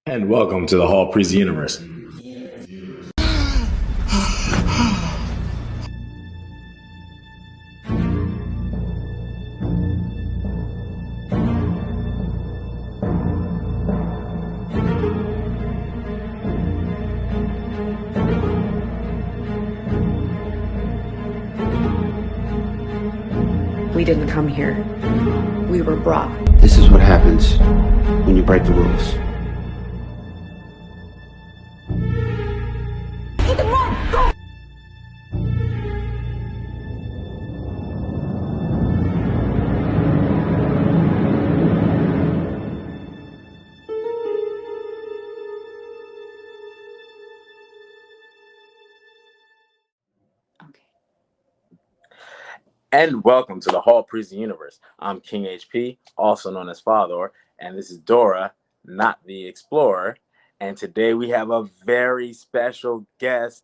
And welcome to the Hall Priest Universe. We didn't come here. We were brought. This is what happens when you break the rules. Okay. And welcome to the Hall Priest Universe. I'm King HP, also known as Father, and this is Dora, not the Explorer. And today we have a very special guest.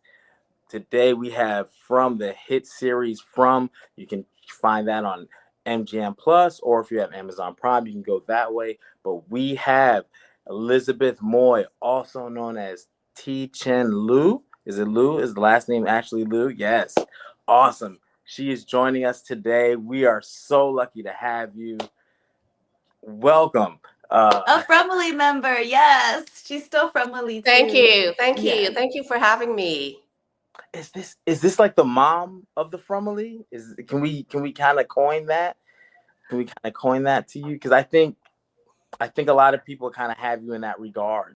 Today we have from the hit series From. You can find that on MGM Plus, or if you have Amazon Prime, you can go that way. But we have Elizabeth Moy, also known as Tian-Chen Liu. Is it Liu? Is the last name actually Liu? Yes. Awesome. She is joining us today. We are so lucky to have you. Welcome. A FROMily member, yes. She's still FROMily too. Thank you. Yeah. Thank you for having me. Is this like the mom of the FROMily? Can we kind of coin that? Can we kind of coin that to you? Because I think a lot of people kind of have you in that regard,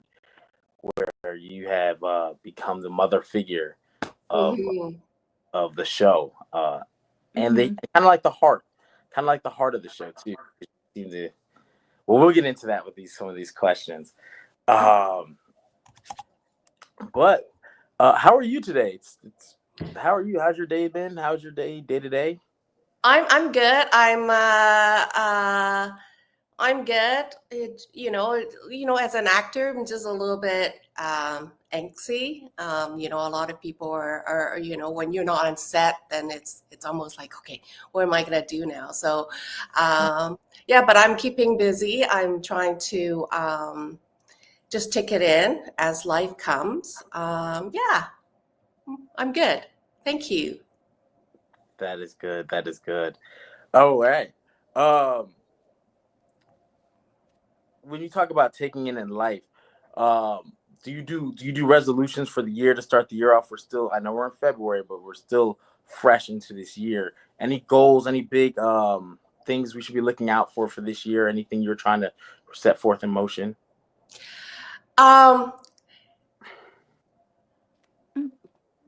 where you have become the mother figure of the show, and they kind of like the heart of the show too. It seems to, well, we'll get into that with some of these questions. But how are you today? How are you? How's your day been? How's your day to day? I'm good. I'm good. As an actor, I'm just a little bit angsty. A lot of people are when you're not on set, then it's almost like, okay, what am I gonna do now? So but I'm keeping busy. I'm trying to just take it in as life comes. I'm good. Thank you. That is good. That is good. All right. When you talk about taking it in life, do you do resolutions for the year to start the year off? I know we're in February, but we're still fresh into this year. Any goals? Any big things we should be looking out for this year? Anything you're trying to set forth in motion?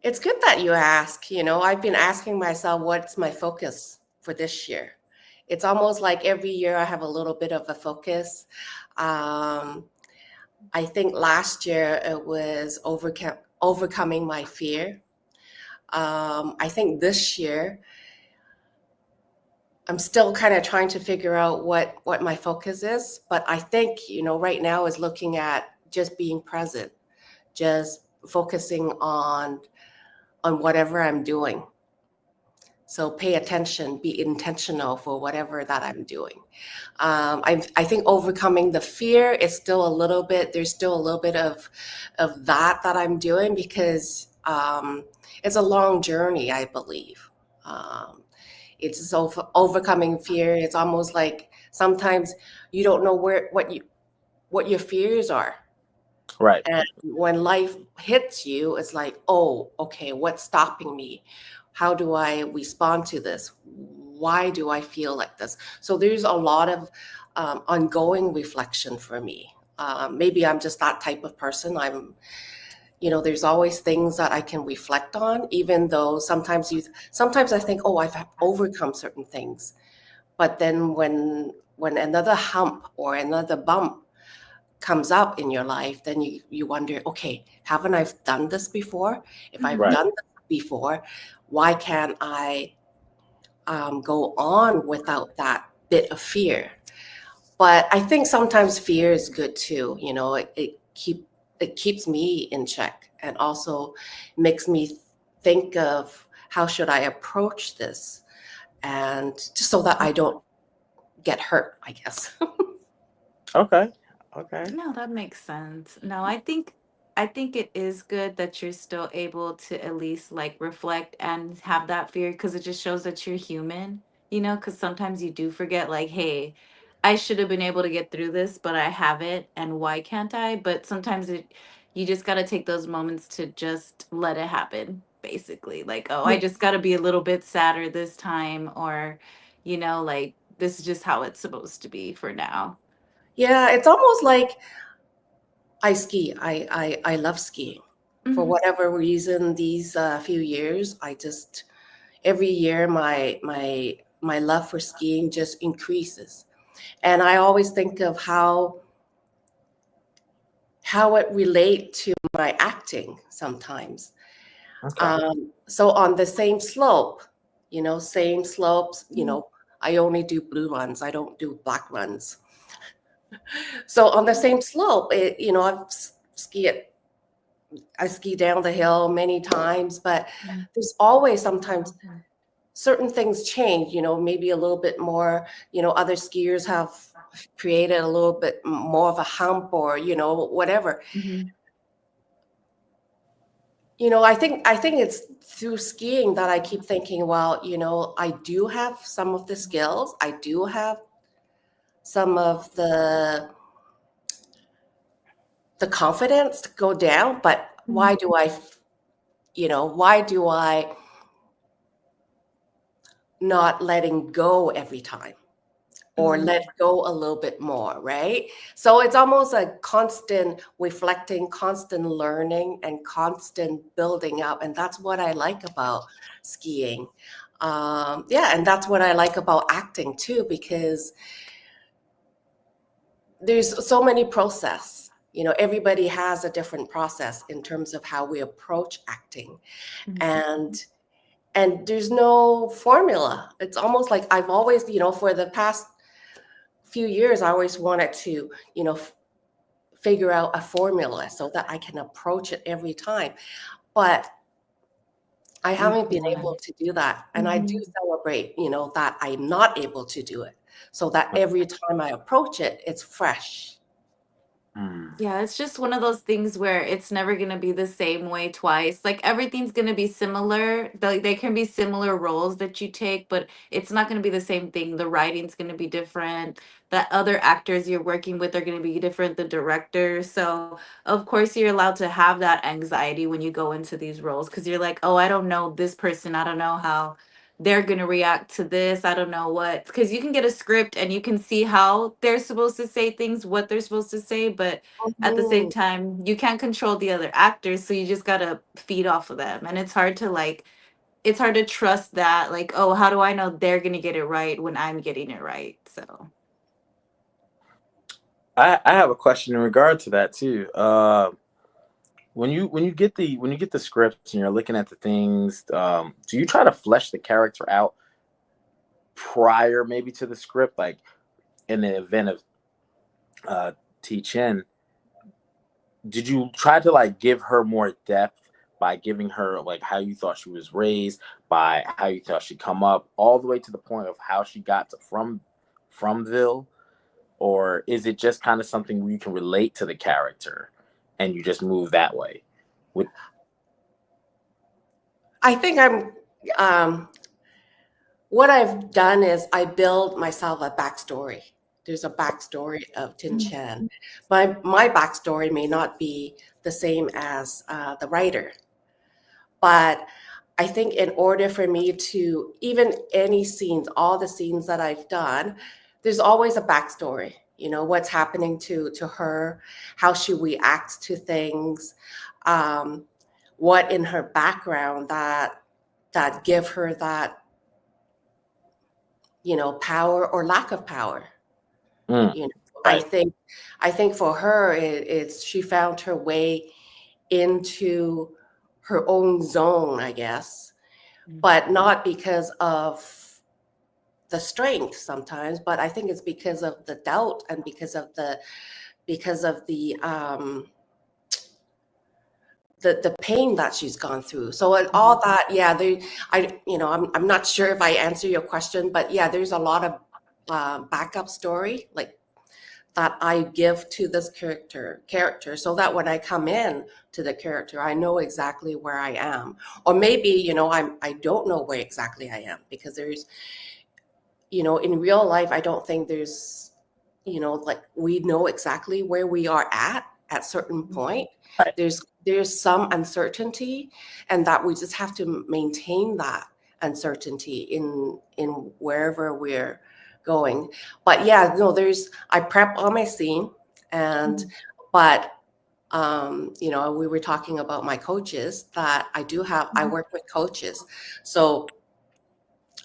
It's good that you ask. I've been asking myself, what's my focus for this year? It's almost like every year I have a little bit of a focus. I think last year it was overcoming my fear. I think this year I'm still kind of trying to figure out what my focus is. But I think, right now is looking at just being present, just focusing on whatever I'm doing. So pay attention, be intentional for whatever that I'm doing. I think overcoming the fear is still there's still a little bit of that I'm doing, because it's a long journey, I believe. It's so overcoming fear. It's almost like sometimes you don't know what your fears are. Right. And when life hits you, it's like, oh, okay, what's stopping me? How do I respond to this? Why do I feel like this? So there's a lot of ongoing reflection for me. Maybe I'm just that type of person. There's always things that I can reflect on, even though sometimes I think, oh, I've overcome certain things. But then when another hump or another bump comes up in your life, then you wonder, okay, haven't I done this before? If I've done this before, why can't I go on without that bit of fear? But I think sometimes fear is good too. It keeps me in check, and also makes me think of how should I approach this, and just so that I don't get hurt, I guess. Okay. Okay. No, that makes sense. No, I think it is good that you're still able to at least like reflect and have that fear because it just shows that you're human, because sometimes you do forget like, hey, I should have been able to get through this, but I haven't, and why can't I? But sometimes you just got to take those moments to just let it happen, basically. Like, oh, I just got to be a little bit sadder this time, or like this is just how it's supposed to be for now. Yeah, it's almost like I ski. I love skiing. For Mhm. whatever reason, these few years, every year my love for skiing just increases, and I always think of how it relate to my acting sometimes. Okay. So on the same slope, same slopes, Mhm. I only do blue runs. I don't do black runs. So on the same slope, skied I ski down the hill many times, but Mhm. there's always sometimes certain things change, maybe a little bit more, other skiers have created a little bit more of a hump or, whatever. Mhm. I think it's through skiing that I keep thinking, well, I do have some of the skills. I do have some of the confidence to go down, but Mhm. why do I not letting go every time or Mhm. let go a little bit more, right? So it's almost a constant reflecting, constant learning, and constant building up. And that's what I like about skiing. Yeah, and that's what I like about acting too, because there's so many process. Everybody has a different process in terms of how we approach acting. Mhm. And there's no formula. It's almost like I've always, for the past few years, I always wanted to, figure out a formula so that I can approach it every time. But I You haven't been able can. to do that. And I do Mhm. celebrate, that I'm not able to do it. So that every time I approach it, it's fresh. Mm. Yeah, it's just one of those things where it's never going to be the same way twice. Like everything's going to be similar. They can be similar roles that you take, but it's not going to be the same thing. The writing's going to be different. The other actors you're working with are going to be different, the director. So, of course, you're allowed to have that anxiety when you go into these roles because you're like, oh, I don't know this person. I don't know how they're going to react to this. I don't know what. Because you can get a script and you can see how they're supposed to say things, what they're supposed to say, but at the same Mhm. time you can't control the other actors, so you just gotta feed off of them, and it's hard to trust that, like, oh, how do I know they're gonna get it right when I'm getting it right? So I have a question in regard to that too. When you get the scripts and you're looking at the things, do you try to flesh the character out prior maybe to the script, like in the event of uh, Chen? Did you try to like give her more depth by giving her like how you thought she was raised, by how you thought she'd come up, all the way to the point of how she got to Fromville, or is it just kind of something where you can relate to the character and you just move that way? With I think um, what I've done is I build myself a backstory. There's a backstory of mm, Tian-Chen. My backstory may not be the same as the writer, but I think in order for me to, even any scenes, all the scenes that I've done, there's always a backstory. What's happening to her, how she reacts to things, um, what in her background that give her that power or lack of power. mm, You know, I right. think I think for her it's she found her way into her own zone, I guess, mm, but not because of the strength sometimes, but I think it's because of the doubt and because of the pain that she's gone through. So all mhm. that, yeah, I'm not sure if I answer your question, but yeah, there's a lot of backup story like that I give to this character, so that when I come in to the character, I know exactly where I am. Or maybe, I don't know where exactly I am, because there's, in real life, I don't think there's, like we know exactly where we are at certain point. Right. There's some uncertainty, and that we just have to maintain that uncertainty in wherever we're going. But yeah, I prep on my scene, and but we were talking about my coaches, that I work with coaches. So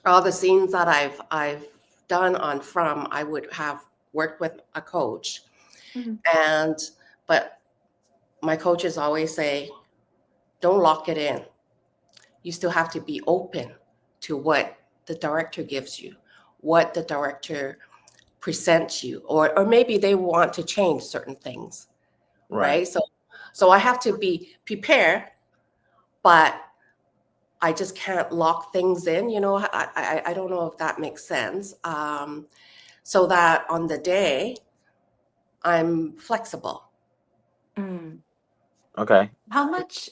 all the scenes that I've done on From, I would have worked with a coach. And but my coaches always say, don't lock it in. You still have to be open to what the director gives you, what the director presents you, or maybe they want to change certain things, right? So I have to be prepared, but I just can't lock things in. I don't know if that makes sense. So that on the day, I'm flexible. Okay. How much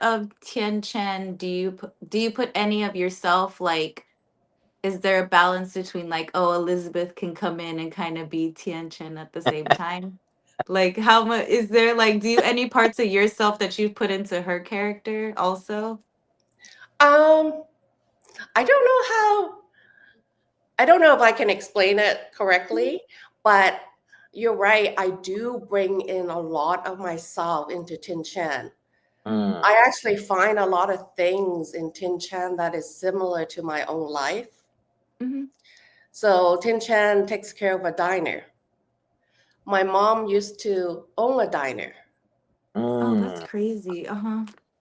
of Tian-Chen do you put any of yourself, like, is there a balance between, like, oh, Elizabeth can come in and kind of be Tian-Chen at the same time? Like, how much is there, like, do you any parts of yourself that you've put into her character also? I don't know if I can explain it correctly, but you're right. I do bring in a lot of myself into Tian-Chen. I actually find a lot of things in Tian-Chen that is similar to my own life. So Tian-Chen takes care of a diner. My mom used to own a diner. Oh, that's crazy.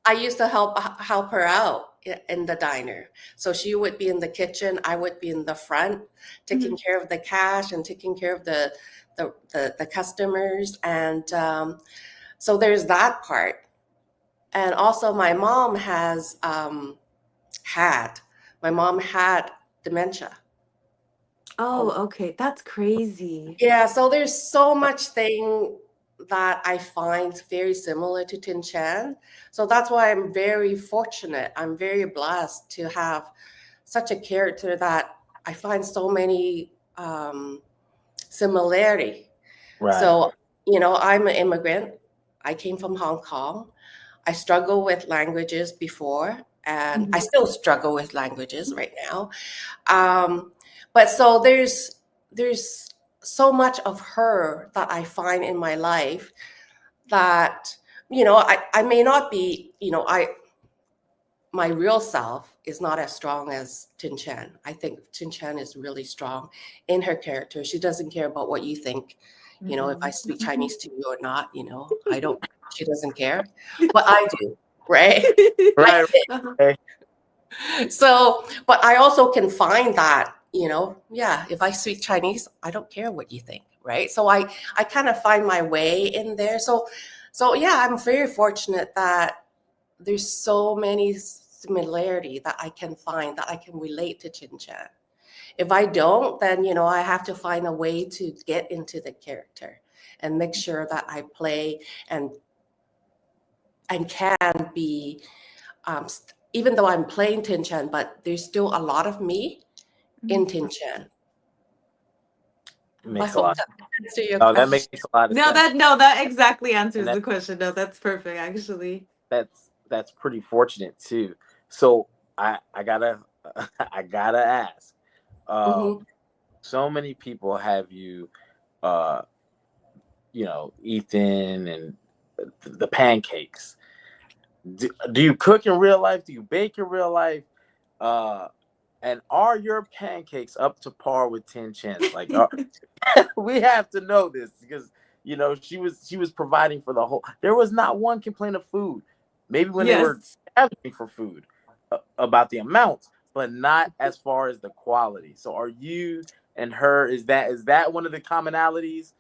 I used to help her out in the diner. So she would be in the kitchen, I would be in the front, taking care of the cash and taking care of the customers. And so there's that part. And also my mom had dementia. Oh, okay. That's crazy. Yeah, so there's so much thing that I find very similar to Tian-Chen. So that's why I'm very fortunate. I'm very blessed to have such a character that I find so many similarity. Right. So, I'm an immigrant. I came from Hong Kong. I struggle with languages before, and I still struggle with languages right now. But so there's so much of her that I find in my life that, I may not be, my real self is not as strong as Tian-Chen. I think Tian-Chen is really strong in her character. She doesn't care about what you think, if I speak Chinese to you or not, I don't, she doesn't care, but I do, right? Right. So, but I also can find that, if I speak Chinese, I don't care what you think, right? So I kind of find my way in there. So yeah, I'm very fortunate that there's so many similarity that I can find, that I can relate to Tian-Chen. If I don't, then, I have to find a way to get into the character and make sure that I play and can be, even though I'm playing Tian-Chen, but there's still a lot of me in Tian-Chen. Makes a lot. That makes a lot of sense. That exactly answers the question. No, that's perfect, actually. That's pretty fortunate too. So I gotta ask. So many people have you, Ethan and the pancakes. Do you cook in real life? Do you bake in real life? And are your pancakes up to par with Tian-Chen's? Like, we have to know this, because she was providing for the whole. There was not one complaint of food. Maybe when they were asking for food, about the amounts, but not as far as the quality. So, are you and her? Is that one of the commonalities?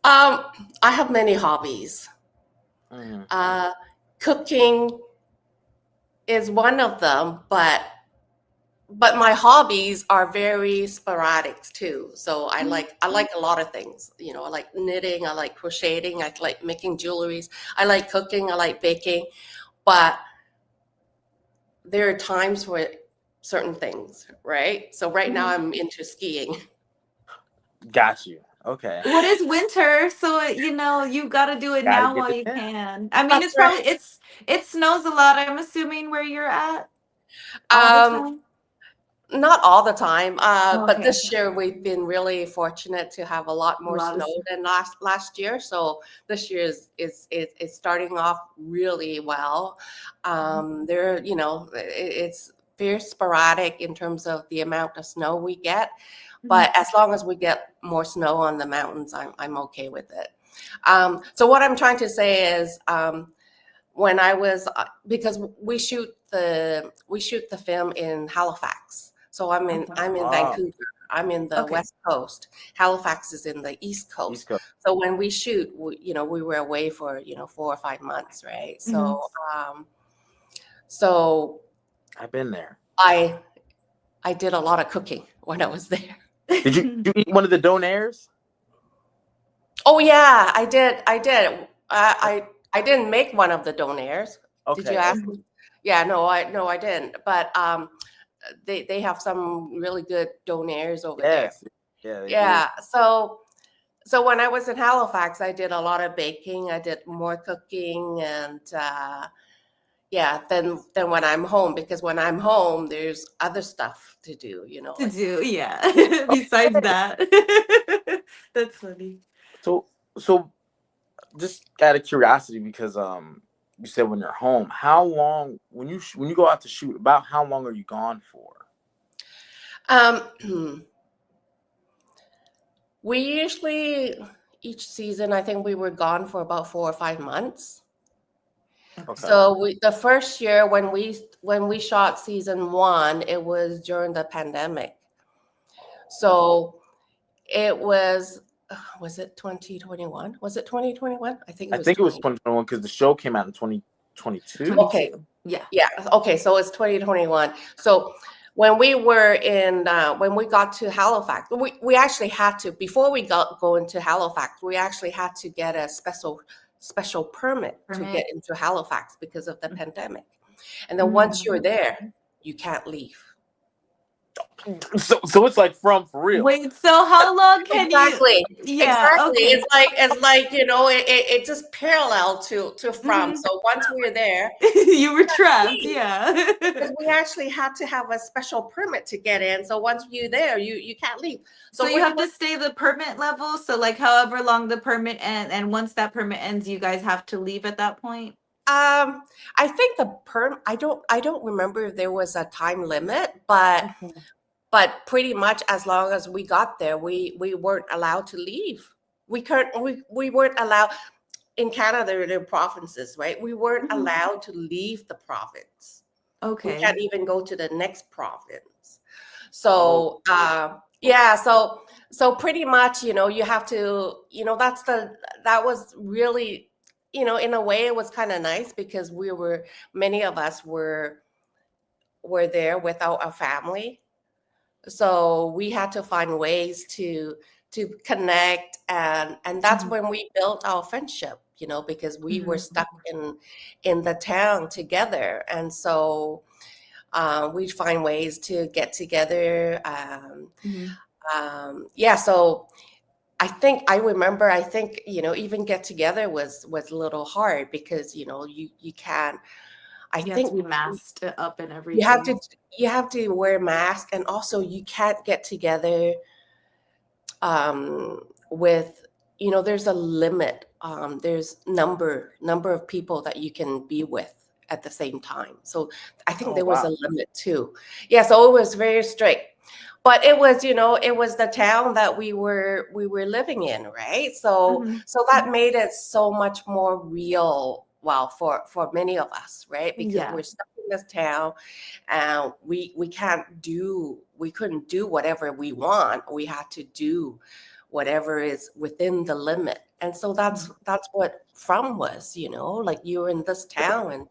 I have many hobbies. Cooking is one of them, but but my hobbies are very sporadic too. So I like a lot of things. You know, I like knitting, I like crocheting, I like making jewelries, I like cooking, I like baking. But there are times for certain things, right? So right now I'm into skiing. Got you. Okay. What is winter? So you got to do it Gotta now get while the you tent. can. I mean, That's it's right. probably it snows a lot. I'm assuming where you're at all the Um, time. Not all the time, but Okay, this year we've been really fortunate to have a lot a more lot of snow than last year. So this year is starting off really well. There, you know, it's very sporadic in terms of the amount of snow we get, but as long as we get more snow on the mountains, I'm okay with it. So what I'm trying to say is, when I was because we shoot the film in Halifax. So I'm in Oh, Vancouver. I'm in the Okay. West Coast. Halifax is in the East East Coast. Coast. So when we shoot, we were away for 4 or 5 months, right? So I've been there. I I did a lot of cooking when I was there. Did you eat one of the donaires? Oh yeah, I did. I did. I didn't make one of the donaires. Did you Okay. ask Okay. me? Yeah, no, I didn't. But they have some really good donaires over there. Yes. Yeah, they do. Yeah. So when I was in Halifax, I did a lot of baking. I did more cooking, and yeah. Then when I'm home, because when I'm home, there's other stuff to do. To Like do, yeah. Besides that, that's funny. So so just out of curiosity, because you said when you're home, how long when you go out to shoot, about how long are you gone for? um. We usually each season, I think we were gone for about 4 or 5 months. Okay. So the first year when we shot season one, it was during the pandemic. So it was it 2021? Was it 2021? I think it I was think it was 20. 2021 because the show came out in 2022. 22. Yeah. Yeah. Okay. So it's 2021. So when we were when we got to Halifax, we actually had to, before we go into Halifax, we actually had to get a special permit to get Permit. into Halifax because of the pandemic. And then once you're Mhm. there, you can't leave. So it's like from for real. Wait, so how long can you? Exactly. Yeah, Exactly. okay. It's like it just parallel to from. Mhm. So once we're there, You were trapped, yeah. because we actually had to have a special permit to get in. So once you're there, you can't leave. So So you have to stay the permit level. So like however long the permit and once that permit ends, you guys have to leave at that point. I think I don't remember if there was a time limit, but Okay. pretty much as long as we got there, we weren't allowed to leave. We weren't allowed in Canada. There are provinces, right? We weren't Mhm. allowed to leave the province. We Okay. can't even go to the next province. Oh, So yeah, so pretty much, you have to, that was really, in a way it was kind of nice because many of us were there without a family. So we had to find ways to connect, and that's Mhm. when we built our friendship, because we were Mhm. stuck in the town together. And so we'd find ways to get together. Mhm. Yeah, so I remember, even get together was a little hard because, you can't, I You have to think be masked up and you have to everything. you have to wear a mask, and also you can't get together with, there's a limit. There's number of people that you can be with at the same time. So I think oh there was wow. a limit too. Yeah, so it was very strict. But it was the town that we were living in, right? So Mhm. that made it so much more real. Well, for many of us, right? Because Yeah. we're stuck in this town, and we couldn't do whatever we want. We had to do whatever is within the limit. And so that's what From was, like you're in this town, and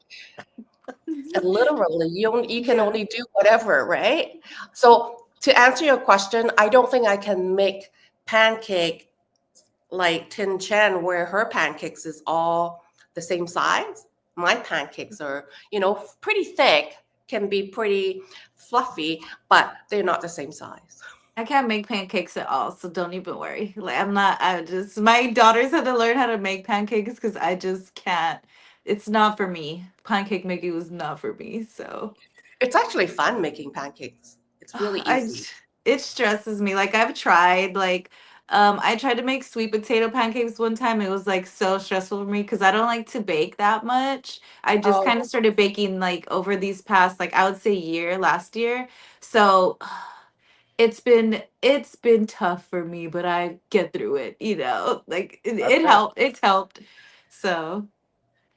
And literally, you can only do whatever, right? So to answer your question, I don't think I can make pancake like Tian-Chen, where her pancakes is all the same size. My pancakes are, pretty thick, can be pretty fluffy, but they're not the same size. I can't make pancakes at all, so don't even worry. Like my daughters had to learn how to make pancakes because I just can't. It's not for me. Pancake making was not for me. So It's actually fun making pancakes. It's really I easy. it stresses me. Like I've tried I tried to make sweet potato pancakes one time. It was like so stressful for me because I don't like to bake that much. I just kind of Oh, started baking like over these past like I would say last year. So it's been tough for me, but I get through it, Like That's it fair. helped. It's helped. So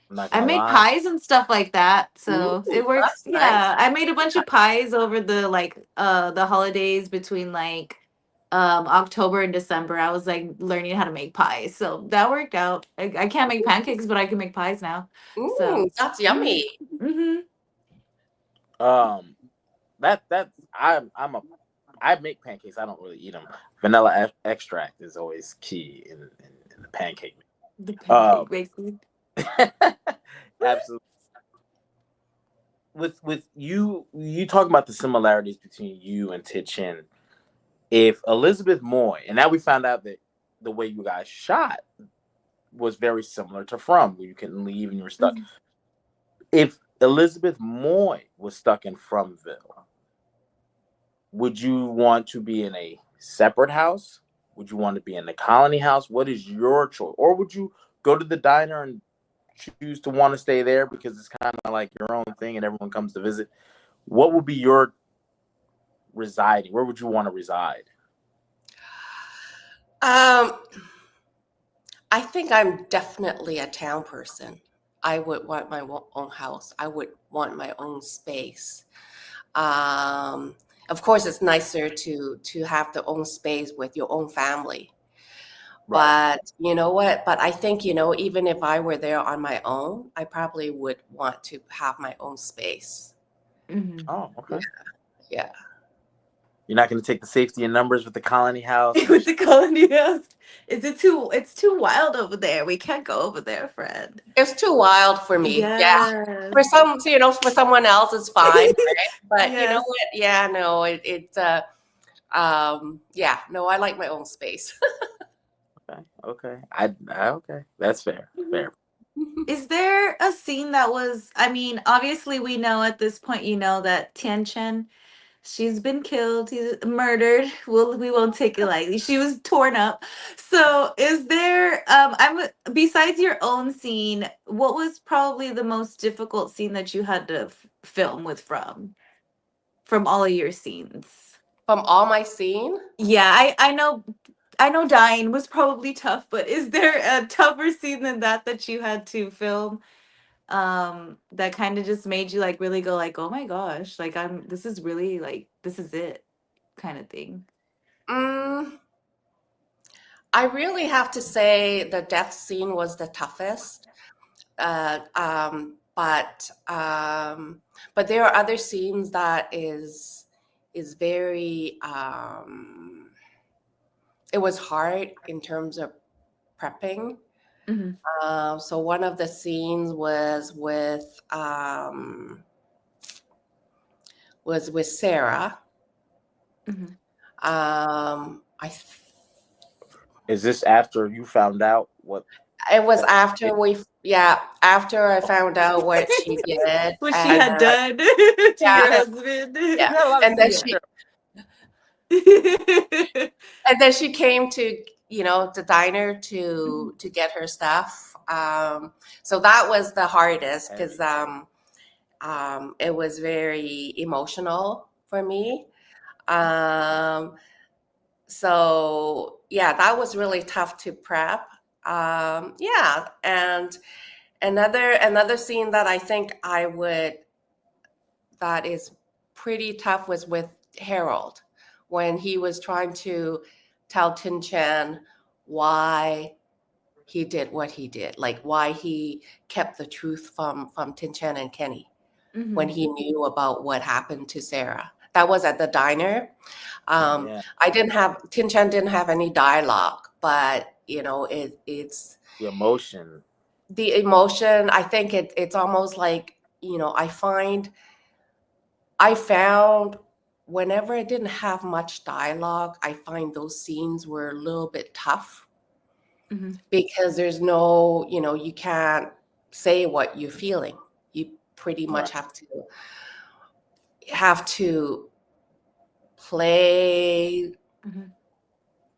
I'm not I gonna made lie. pies and stuff like that. So it works. that's nice. Yeah. I made a bunch of pies over the holidays between like October and December. I was like learning how to make pies. So that worked out. I can't make pancakes, but I can make pies now. So That's mhm. yummy. Mhm. Um, I make pancakes. I don't really eat them. Vanilla extract is always key in the pancake. The Um, pancake baking. absolutely. With you talking about the similarities between you and Tian-Chen. If Elizabeth Moy, and now we found out that the way you guys shot was very similar to From, where you couldn't leave and you were stuck. Mhm. If Elizabeth Moy was stuck in Fromville, would you want to be in a separate house? Would you want to be in the colony house? What is your choice? Or would you go to the diner and choose to want to stay there because it's kind of like your own thing and everyone comes to visit? What would be your residing? Where would you want to reside? Um, I think I'm definitely a town person. I would want my own house. I would want my own space. Um, of course, it's nicer to have the own space with your own family. Right. But you know what? But I think, even if I were there on my own, I probably would want to have my own space. Mhm. Oh, okay. Yeah. You're not going to take the safety in numbers with the colony house and With the colony house. It's too wild over there. We can't go over there, friend. It's too wild for me. Yeah. Yes. For someone else, it's fine, right? But you know Yes. what? Yeah, no, yeah, no, I like my own space. okay. Okay. That's fair. Fair. Is there a scene that was, I mean, obviously we know at this point, that Tian-Chen, she's been killed, he's murdered. We won't take it lightly. She was torn up. So is there besides your own scene, what was probably the most difficult scene that you had to film with from all of your scenes? From all my scene, Yeah, I know dying was probably tough, but is there a tougher scene than that you had to film that kind of just made you like really go like, "Oh my gosh, like this is really like this is it," kind of thing. mm, I really have to say the death scene was the toughest. Uh, um, but um, but there are other scenes that is very it was hard in terms of prepping. Mhm. So one of the scenes was with Sarah. Mhm. I Is this after you found out what? It was after after I found out what she did, What she and I, had I, done to you your yeah, had husband. yeah, you had a lot of and then scenes she there. and then she came to the diner to get her stuff. So that was the hardest because it was very emotional for me. Um, so yeah, that was really tough to prep. Yeah, and another scene that I think that is pretty tough was with Harold when he was trying to tell Tin-Chan why he did what he did, like why he kept the truth from Tin-Chan and Kenny. when he knew about what happened to Sarah. That was at the diner. Yeah. Tian-Chen didn't have any dialogue, but it's The emotion. the emotion. I think it's almost like, I found whenever I didn't have much dialogue, I find those scenes were a little bit tough because there's no, you can't say what you're feeling. You pretty much Right. have to play,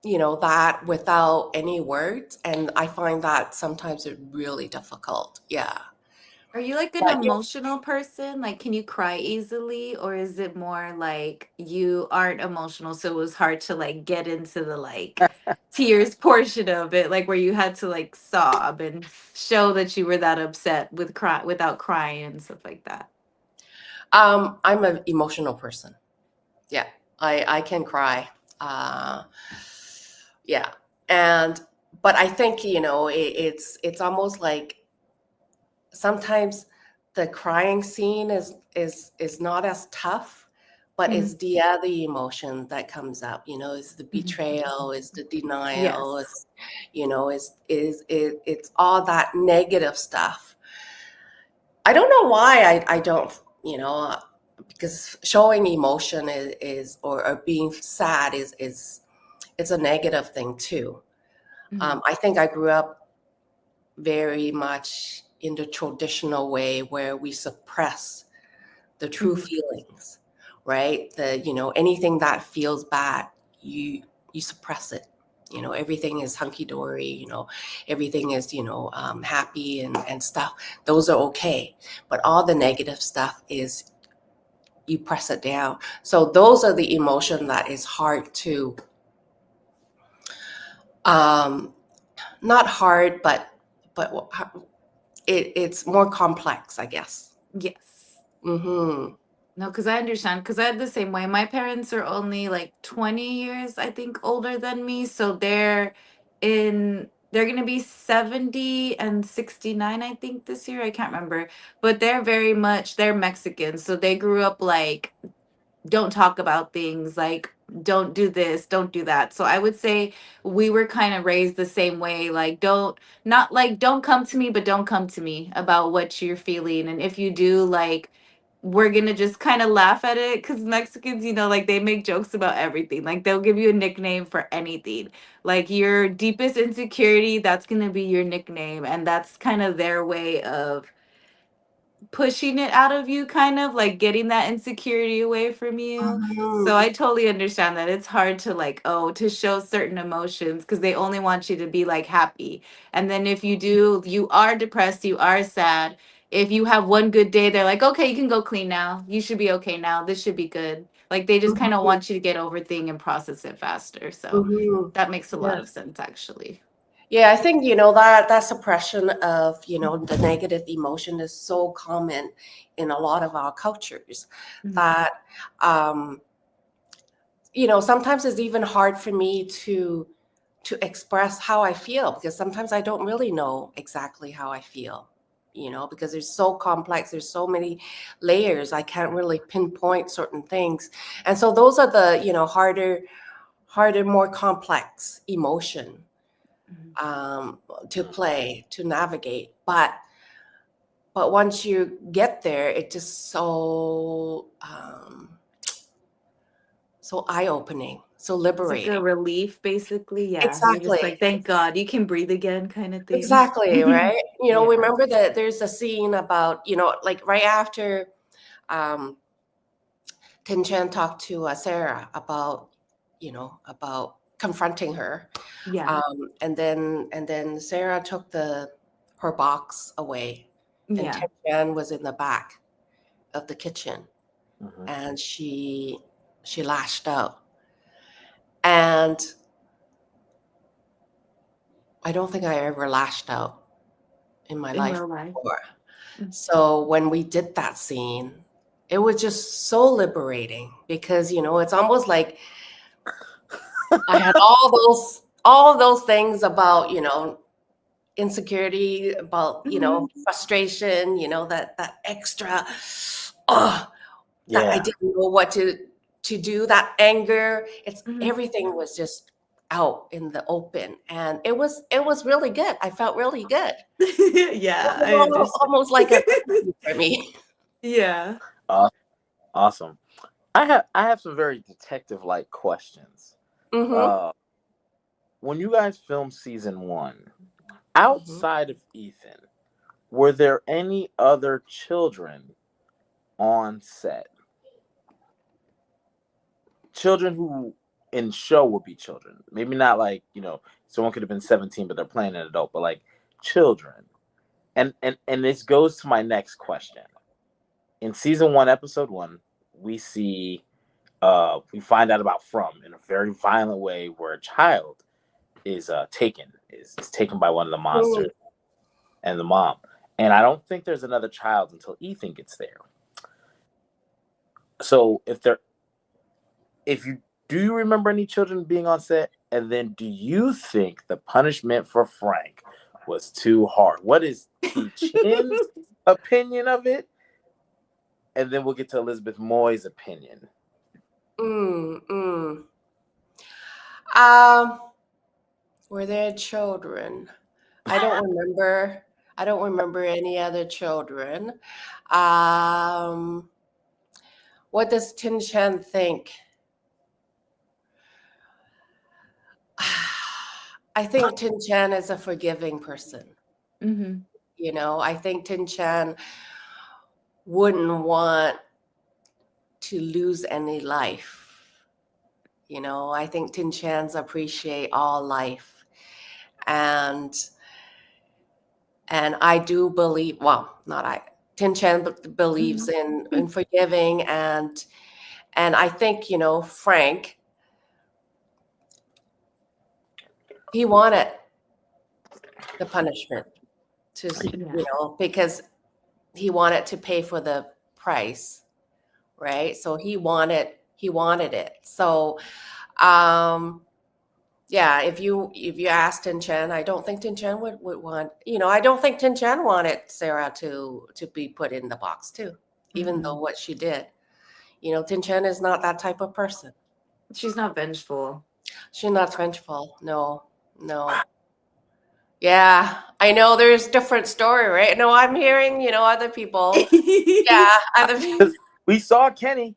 that without any words. And I find that sometimes it's really difficult. Yeah. Are you like an But yeah, emotional person? Like, can you cry easily, or is it more like you aren't emotional, so it was hard to like get into the like tears portion of it, like where you had to like sob and show that you were that upset with cry without crying and stuff like that? I'm an emotional person. Yeah, I can cry. Uh, yeah, but I think it's almost like sometimes the crying scene is not as tough, but it's the other emotion that comes up. Is the betrayal, is the denial, Yes. is it's all that negative stuff. I don't know why I don't, because showing emotion or being sad is it's a negative thing too. I think I grew up very much in the traditional way where we suppress the true feelings, right? Anything that feels bad, you suppress it. Everything is hunky dory. Everything is happy and stuff. Those are okay, but all the negative stuff is you press it down. So those are the emotion that is hard to not hard, but it's more complex, I guess. Yes. Mm-hmm. No, because I understand. Because I had the same way. My parents are only like 20 years, I think, older than me. So they're going to be 70 and 69, I think, this year. I can't remember. But they're Mexican. So they grew up like, don't talk about things, like, don't do this, don't do that. So I would say we were kind of raised the same way. Like, don't come to me, but don't come to me about what you're feeling. And if you do, like, we're gonna just kind of laugh at it, because Mexicans, like they make jokes about everything. Like they'll give you a nickname for anything. Like your deepest insecurity, that's gonna be your nickname. And that's kind of their way of pushing it out of you, kind of like getting that insecurity away from you. So I totally understand that it's hard to like, to show certain emotions, because they only want you to be like happy. And then if you are depressed, you are sad. If you have one good day, they're like, okay, you can go clean now. You should be okay now. This should be good. Like they just kind of Mm-hmm. want you to get over thing and process it faster. So Mm-hmm. that makes a lot Yeah. of sense, actually. Yeah, I think that suppression of the negative emotion is so common in a lot of our cultures that um, sometimes it's even hard for me to express how I feel, because sometimes I don't really know exactly how I feel. Because it's so complex. There's so many layers. I can't really pinpoint certain things, and so those are the harder, more complex emotion to navigate. But once you get there, it's just so eye-opening, so It's like a liberating. relief, basically. Yeah. You're just Exactly. like, thank God you can breathe again, kind of thing. Exactly, right? Yeah. Remember that there's a scene about, like right after um, Tin-Chen talked to Sarah about confronting her. Yeah. And then Sarah took her box away, and Yeah. Tin-Chen was in the back of the kitchen, Mhm. and she lashed out. And I don't think I ever lashed out in my In life real life. before. So when we did that scene, it was just so liberating, because it's almost like I had all those things about insecurity, about frustration, that extra oh, that I Yeah. didn't know what to do. That anger, it's Mhm. everything was just out in the open, and it was really good. I felt really good. It Yeah, I was understand. almost like a therapy for me. Yeah. Awesome. I have some very detective like questions. Mm-hmm. Uh, when you guys filmed season 1, Mm-hmm. outside of Ethan, were there any other children on set? Children who in show would be children. Maybe not like, someone could have been 17 but they're playing an adult, but like children. And this goes to my next question. In season 1, episode 1, we see we find out about From in a very violent way where a child is taken by one of the monsters and the mom. And I don't think there's another child until Ethan gets there. So if you do you remember any children being on set? And then do you think the punishment for Frank was too hard? What is Chin's opinion of it? And then we'll get to Elizabeth Moy's opinion. Mm-mm. Um, were there children? I don't remember. I don't remember any other children. Um, what does Tian-Chen think? I think Tian-Chen is a forgiving person. Hmm. I think Tian-Chen wouldn't want to lose any life. I think Tian-Chan's appreciate all life. And I do believe, well, not I, Tian-Chen believes in forgiving, and I think, Frank, he wanted the punishment to, Yeah. because he wanted to pay for the price, right? So he wanted it. So yeah, if you asked Tin-Chen, I don't think Tin-Chen would want, I don't think Tin-Chen wanted Sarah to be put in the box too, even though what she did. Tin-Chen is not that type of person. She's not vengeful. She's not vengeful. No, no. Yeah, I know there's different story, right? No, I'm hearing, other people. Yeah, other people. Because we saw Kenny.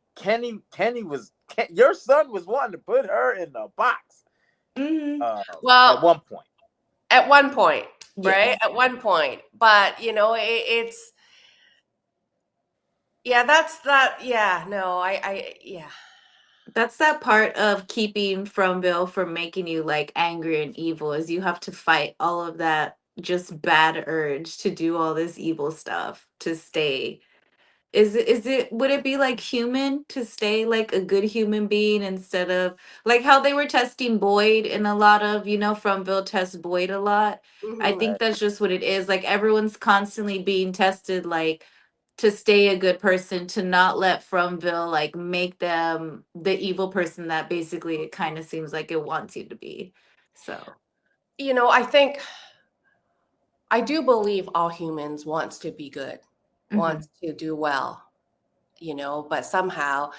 Your son was wanting to put her in the box. Hmm. At Well, one point. at one point, right? Yes. At one point. But, it's, yeah, that's that. Yeah, no, yeah. That's that part of keeping Fromville from making you like angry and evil is you have to fight all of that just bad urge to do all this evil stuff to stay. Is it would it be like human to stay like a good human being instead of like how they were testing Boyd in a lot of, Fromville tests Boyd a lot. I Mhm. think that's just what it is. Like everyone's constantly being tested like to stay a good person, to not let Fromville like make them the evil person that basically it kind of seems like it wants you to be. So, I do believe all humans wants to be good, mhm, wants to do well, but somehow,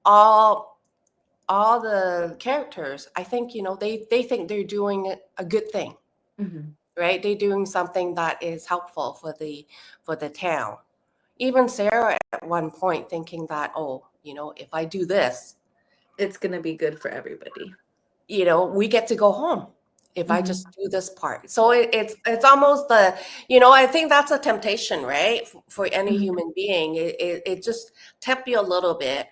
all the characters, I think, they think they're doing a good thing, mhm. right? They're doing something that is helpful for the town. Even Sarah at one point thinking that, oh, if I do this, It's going to be good for everybody. we get to go home if I Mhm, just do this part. So it's almost I think that's a temptation, right? For any mhm. human being, it just tempt you a little bit,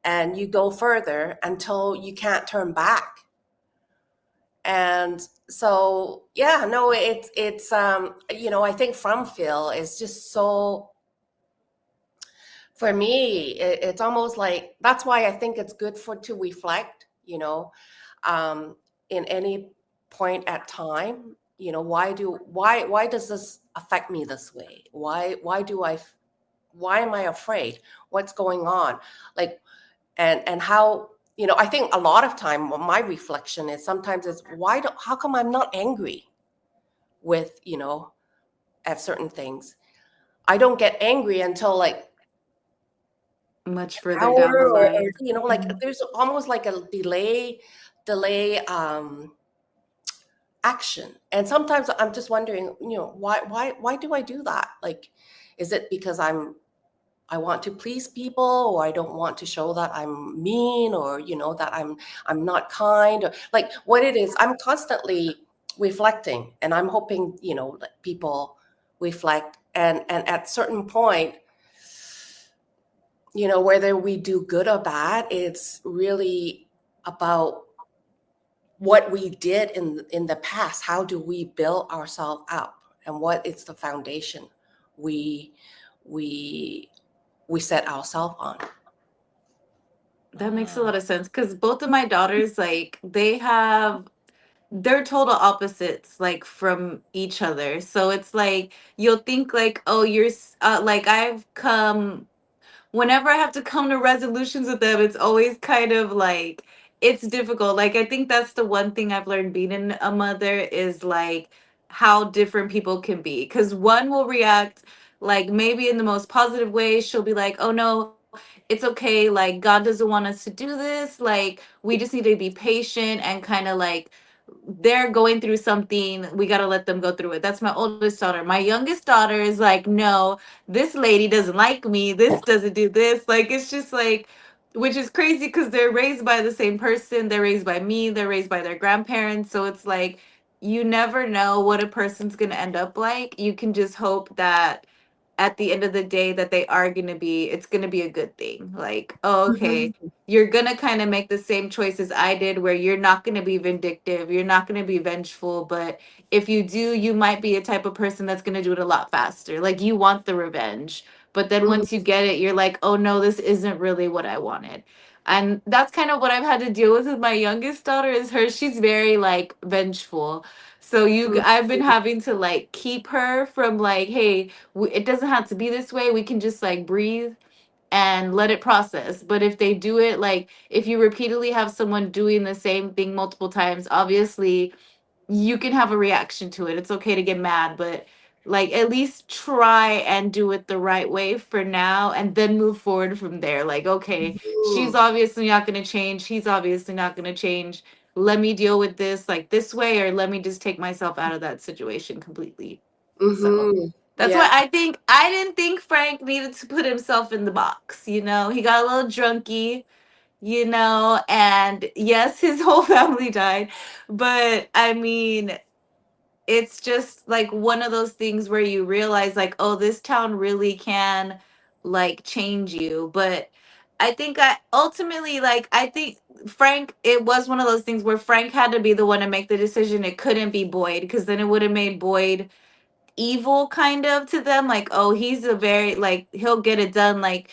and you go further until you can't turn back. And so, yeah, no, it's I think From Phil is just so, for me, it's almost like, that's why I think it's good to reflect, um, in any point at time. Why does this affect me this way? Why am I afraid? What's going on? Like, and how, I think a lot of time my reflection is sometimes is, how come I'm not angry with, at certain things? I don't get angry until like Much further down the hour, or line. you know, like Mhm. there's almost like a delay action. And sometimes I'm just wondering, you know, why do I do that? Like, is it because I want to please people, or I don't want to show that I'm mean, or you know, that I'm not kind, or like what it is. I'm constantly reflecting, and I'm hoping, you know, that people reflect, and at certain point, you know, whether we do good or bad, it's really about what we did in the past. How do we build ourselves up, and what is the foundation we we we set ourselves on. That makes a lot of sense because both of my daughters, like, they're total opposites, like, from each other. So it's like you'll think like, oh, like I've come whenever I have to come to resolutions with them, it's always kind of like it's difficult. Like I think that's the one thing I've learned being a mother is like how different people can be. Because one will react like maybe in the most positive way. She'll be like, "Oh no, it's okay. Like God doesn't want us to do this. Like we just need to be patient and kind of like." They're going through something, we got to let them go through it. That's my oldest daughter. My youngest daughter is like, no, this lady doesn't like me, this doesn't do this, like it's just like, which is crazy because they're raised by the same person, they're raised by me, they're raised by their grandparents, so it's like you never know what a person's going to end up like. You can just hope that at the end of the day that they are going to be, it's going to be a good thing. Like, oh, okay, Mhm. you're going to kind of make the same choices I did where you're not going to be vindictive, you're not going to be vengeful, but if you do, you might be a type of person that's going to do it a lot faster. Like you want the revenge, but then once you Mhm. get it, you're like, "Oh no, this isn't really what I wanted." And that's kind of what I've had to deal with my youngest daughter is she's very like vengeful. So I've been having to like keep her from like, "Hey, it doesn't have to be this way. We can just like breathe and let it process." But if they do it, like if you repeatedly have someone doing the same thing multiple times, obviously you can have a reaction to it. It's okay to get mad, but like at least try and do it the right way for now and then move forward from there. Like, okay, she's Mhm. obviously not going to change. He's obviously not going to change. Let me deal with this like this way, or let me just take myself out of that situation completely. So Mhm. that's Yeah. why I didn't think Frank needed to put himself in the box. You know, he got a little drunky, you know, and yes, his whole family died. But I mean, it's just like one of those things where you realize, like, oh, this town really can like change you. But I think I ultimately, like, I think Frank, it was one of those things where Frank had to be the one to make the decision. It couldn't be Boyd because then it would have made Boyd evil kind of to them, like, oh, he's a very like he'll get it done. Like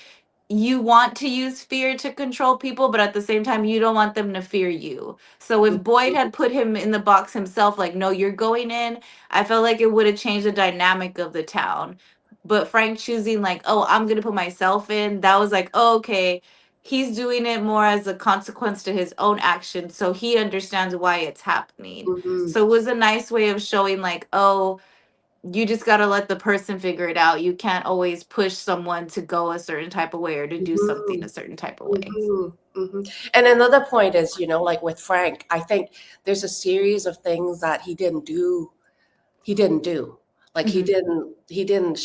you want to use fear to control people, but at the same time you don't want them to fear you. So if Boyd had put him in the box himself, like, no, you're going in, I felt like it would have changed the dynamic of the town. But Frank choosing like, oh, I'm gonna put myself in, that was like, oh, okay, he's doing it more as a consequence to his own actions, so he understands why it's happening. Mhm. So it was a nice way of showing like, oh, you just got to let the person figure it out. You can't always push someone to go a certain type of way or to do something Mhm. a certain type of way. Mhm. Mhm. And another point is, you know, like with Frank, I think there's a series of things that he didn't do. Like Hmm. he didn't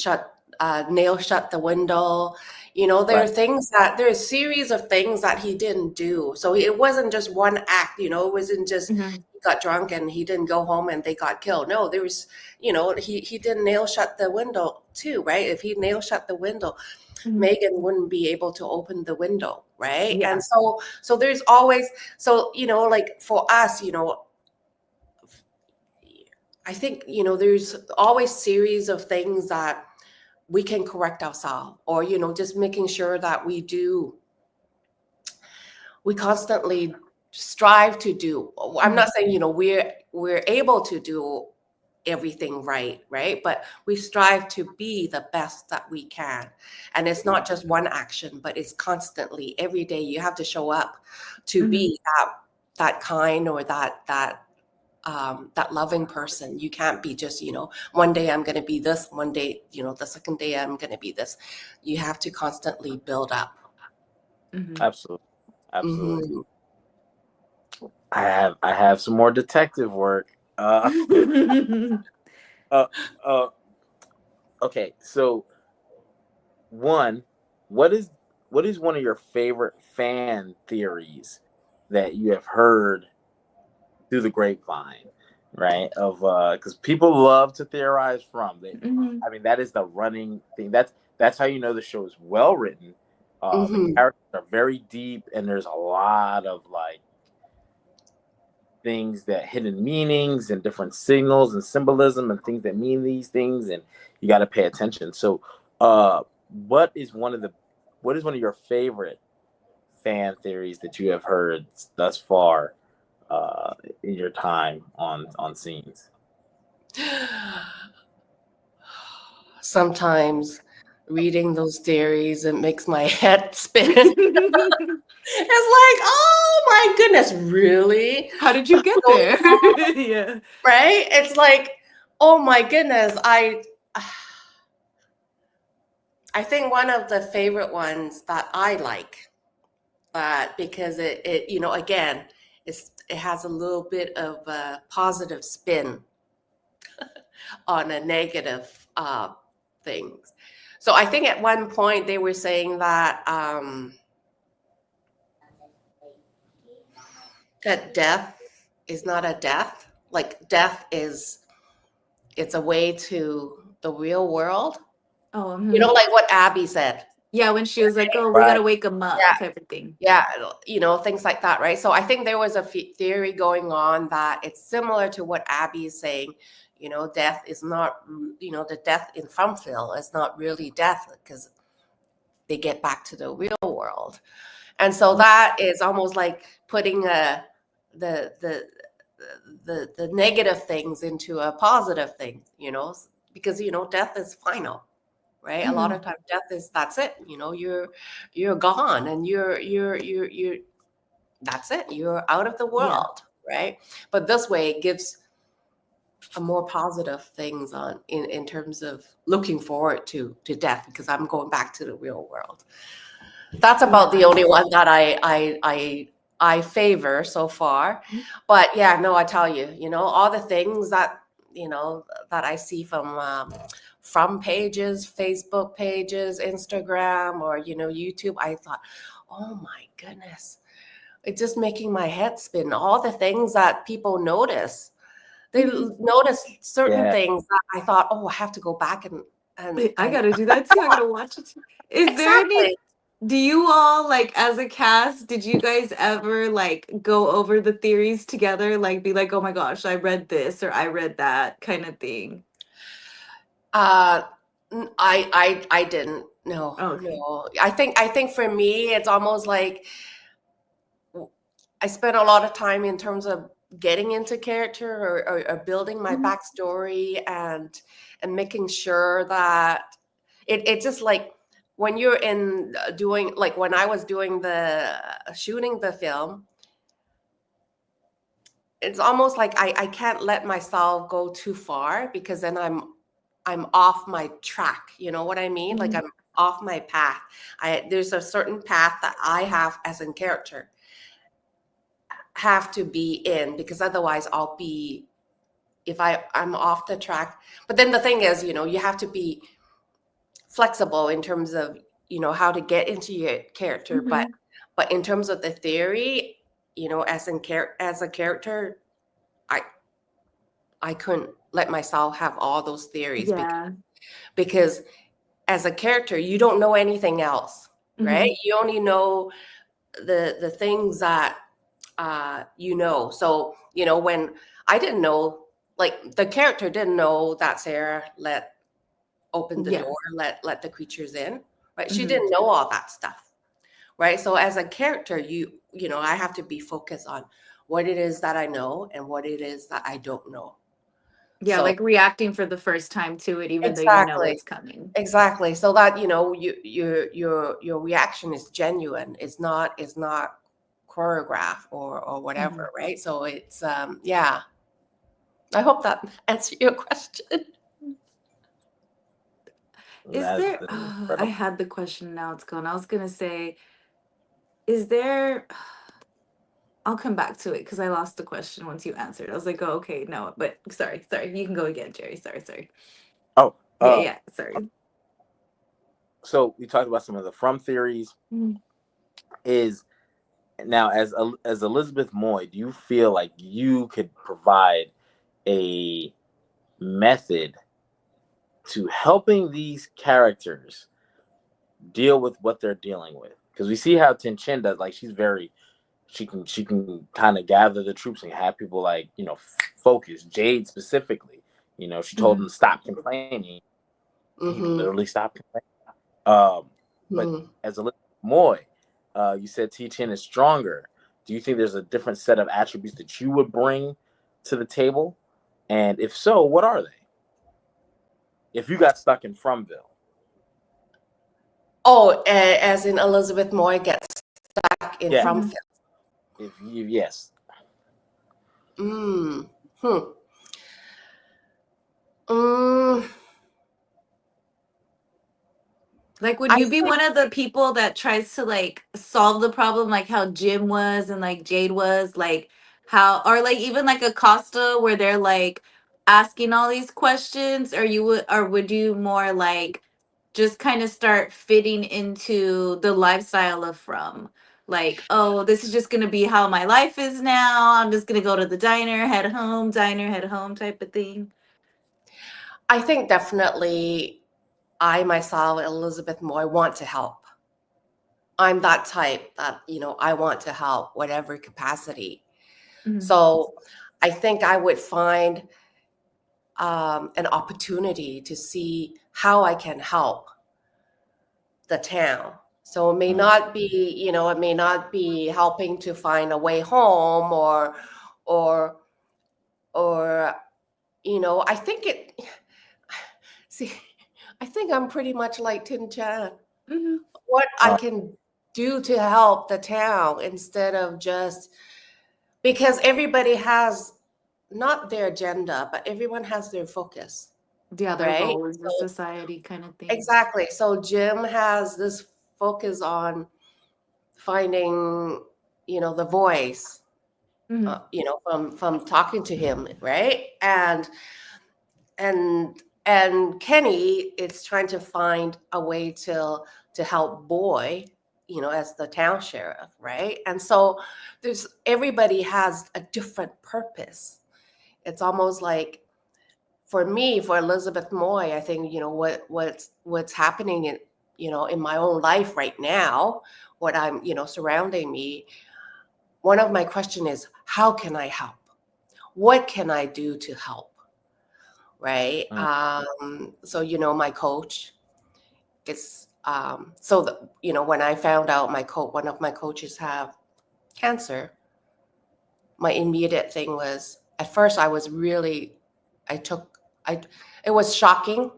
nail shut the window. You know, there are Right. things that there are a series of things that he didn't do. So it wasn't just one act, you know, it wasn't just Hmm. he got drunk and he didn't go home and they got killed. No, there was, you know, he didn't nail shut the window too, right? If he nail shut the window, Hmm. Megan wouldn't be able to open the window, right? Yeah. And so there's always, so you know, like for us, you know, I think, you know, there's always series of things that we can correct ourselves, or you know, just making sure that we constantly strive to do. I'm Hmm. not saying, you know, we're able to do everything right, but we strive to be the best that we can. And it's not just one action, but it's constantly every day you have to show up to Hmm. be that kind, or that that loving person. You can't be just, one day I'm going to be this, one day, the second day I'm going to be this. You have to constantly build up. Absolutely. Mhm. I have some more detective work. Uh, uh, uh, okay, so one, what is one of your favorite fan theories that you have heard through the grapevine, right? Of because people love to theorize from. I mean, that is the running thing. That's how you know the show is well written. The Mhm. characters are very deep, and there's a lot of like things that hidden meanings and different signals and symbolism and things that mean these things, and you got to pay attention. So, what is one of your favorite fan theories that you have heard thus far in your time on scenes? Sometimes reading those theories, it makes my head spin. It's like, oh my goodness, really? How did you get Going there? on, Yeah. right? It's like, oh my goodness, I think one of the favorite ones that I like, because it again, it has a little bit of a positive spin on a negative things. So I think at one point they were saying that that death is not a death. Like death it's a way to the real world. Oh, Like what Abby said. yeah, when she was like, "Oh, we Right. gotta wake him up," Yeah. type of thing. Yeah, things like that, right? So I think there was a theory going on that it's similar to what Abby is saying. Death is not, the death in FROMily is not really death because they get back to the real world. And so that is almost like putting the the negative things into a positive thing, because death is final, right? A lot of times death is that's it, you're gone and you're that's it, you're out of the Yeah. world, right? But this way it gives a more positive things on in terms of looking forward to death, because I'm going back to the real world. That's about the only one that I favor so far. But yeah, no, I tell you, all the things that that I see from pages, Facebook pages, Instagram, or YouTube, I thought, oh my goodness, it's just making my head spin. All the things that people notice, they notice certain Yeah. things that I thought, oh, I have to go back and Wait, I gotta do that too. I gotta watch it too. Is there any? exactly. Do you all like as a cast? Did you guys ever like go over the theories together? Like be like, oh my gosh, I read this or I read that kind of thing. I didn't. No, Oh, okay. no. I think for me, it's almost like I spent a lot of time in terms of getting into character or building my backstory and making sure that it's just like when you're in doing, like when I was doing the shooting the film, it's almost like I can't let myself go too far, because then I'm off my track. You know what I mean? Like I'm off my path. There's a certain path that I have as a character have to be in, because otherwise I'll be, if I'm off the track. But then the thing is, you have to be flexible in terms of how to get into your character. But in terms of the theory, as a character, I couldn't let myself have all those theories, Yeah. because as a character, you don't know anything else, right? You only know the things that So, when I didn't know, like the character didn't know that Sarah opened the Yeah. door, let the creatures in, right? She didn't know all that stuff, right? So as a character, I have to be focused on what it is that I know and what it is that I don't know. Yeah, So like reacting for the first time to it, even though you know exactly. it's coming. Exactly. So that your reaction is genuine. It's not choreographed or whatever, right? So it's yeah. I hope that answered your question. Is That's there I incredible. had the question, now it's gone. I was gonna say, is there I'll come back to it because I lost the question once you answered. I was like, oh, okay, no, but sorry, you can go again, Jerry. Sorry. Oh, Yeah, sorry. so we talked about some of the from theories. Mhm. Is now as Elizabeth Moy, do you feel like you could provide a method to helping these characters deal with what they're dealing with? Because we see how Tian-Chen does. Like she can kind of gather the troops and have people like focus. Jade specifically, she told Mhm. him to stop complaining. He Mm-hmm. literally stopped complaining. But Mm-hmm. as Elizabeth Moy, you said T10 is stronger. Do you think there's a different set of attributes that you would bring to the table? And if so, what are they? If you got stuck in Fromville. Oh, as in Elizabeth Moy gets stuck in Yeah. Fromville. If you, yes. Mm. Hmm. Mm. Like, would I you be think one of the people that tries to like solve the problem, like how Jim was and like Jade was, like how, or like even like Acosta, where they're like asking all these questions, or would you more like just kind of start fitting into the lifestyle of From? Like, oh, this is just gonna be how my life is now. I'm just gonna go to the diner, head home type of thing. definitely I myself, Elizabeth Moy, want to help. I'm that type that, I want to help, whatever capacity. Mhm. So I think I would find an opportunity to see how I can help the town. So it may not be, it may not be helping to find a way home or, or, I think see, I think I'm pretty much like Tian-Chen. Mhm. What I Uh, can do to help the town instead of just because everybody has not their agenda, but everyone has their focus, The other right? role is the So, society kind of thing. exactly. So Jim has this focus on finding, the voice, Mhm. from talking to him, right? And and Kenny is trying to find a way to help Boy, as the town sheriff, right? And so there's everybody has a different purpose. It's almost like for me, for Elizabeth Moy, I think what's happening in my own life right now, what I'm surrounding me. One of my question is, how can I help? What can I do to help? Right. mm, So my coach is so when I found out one of my coaches have cancer, my immediate thing was at first I was really I took I it was shocking.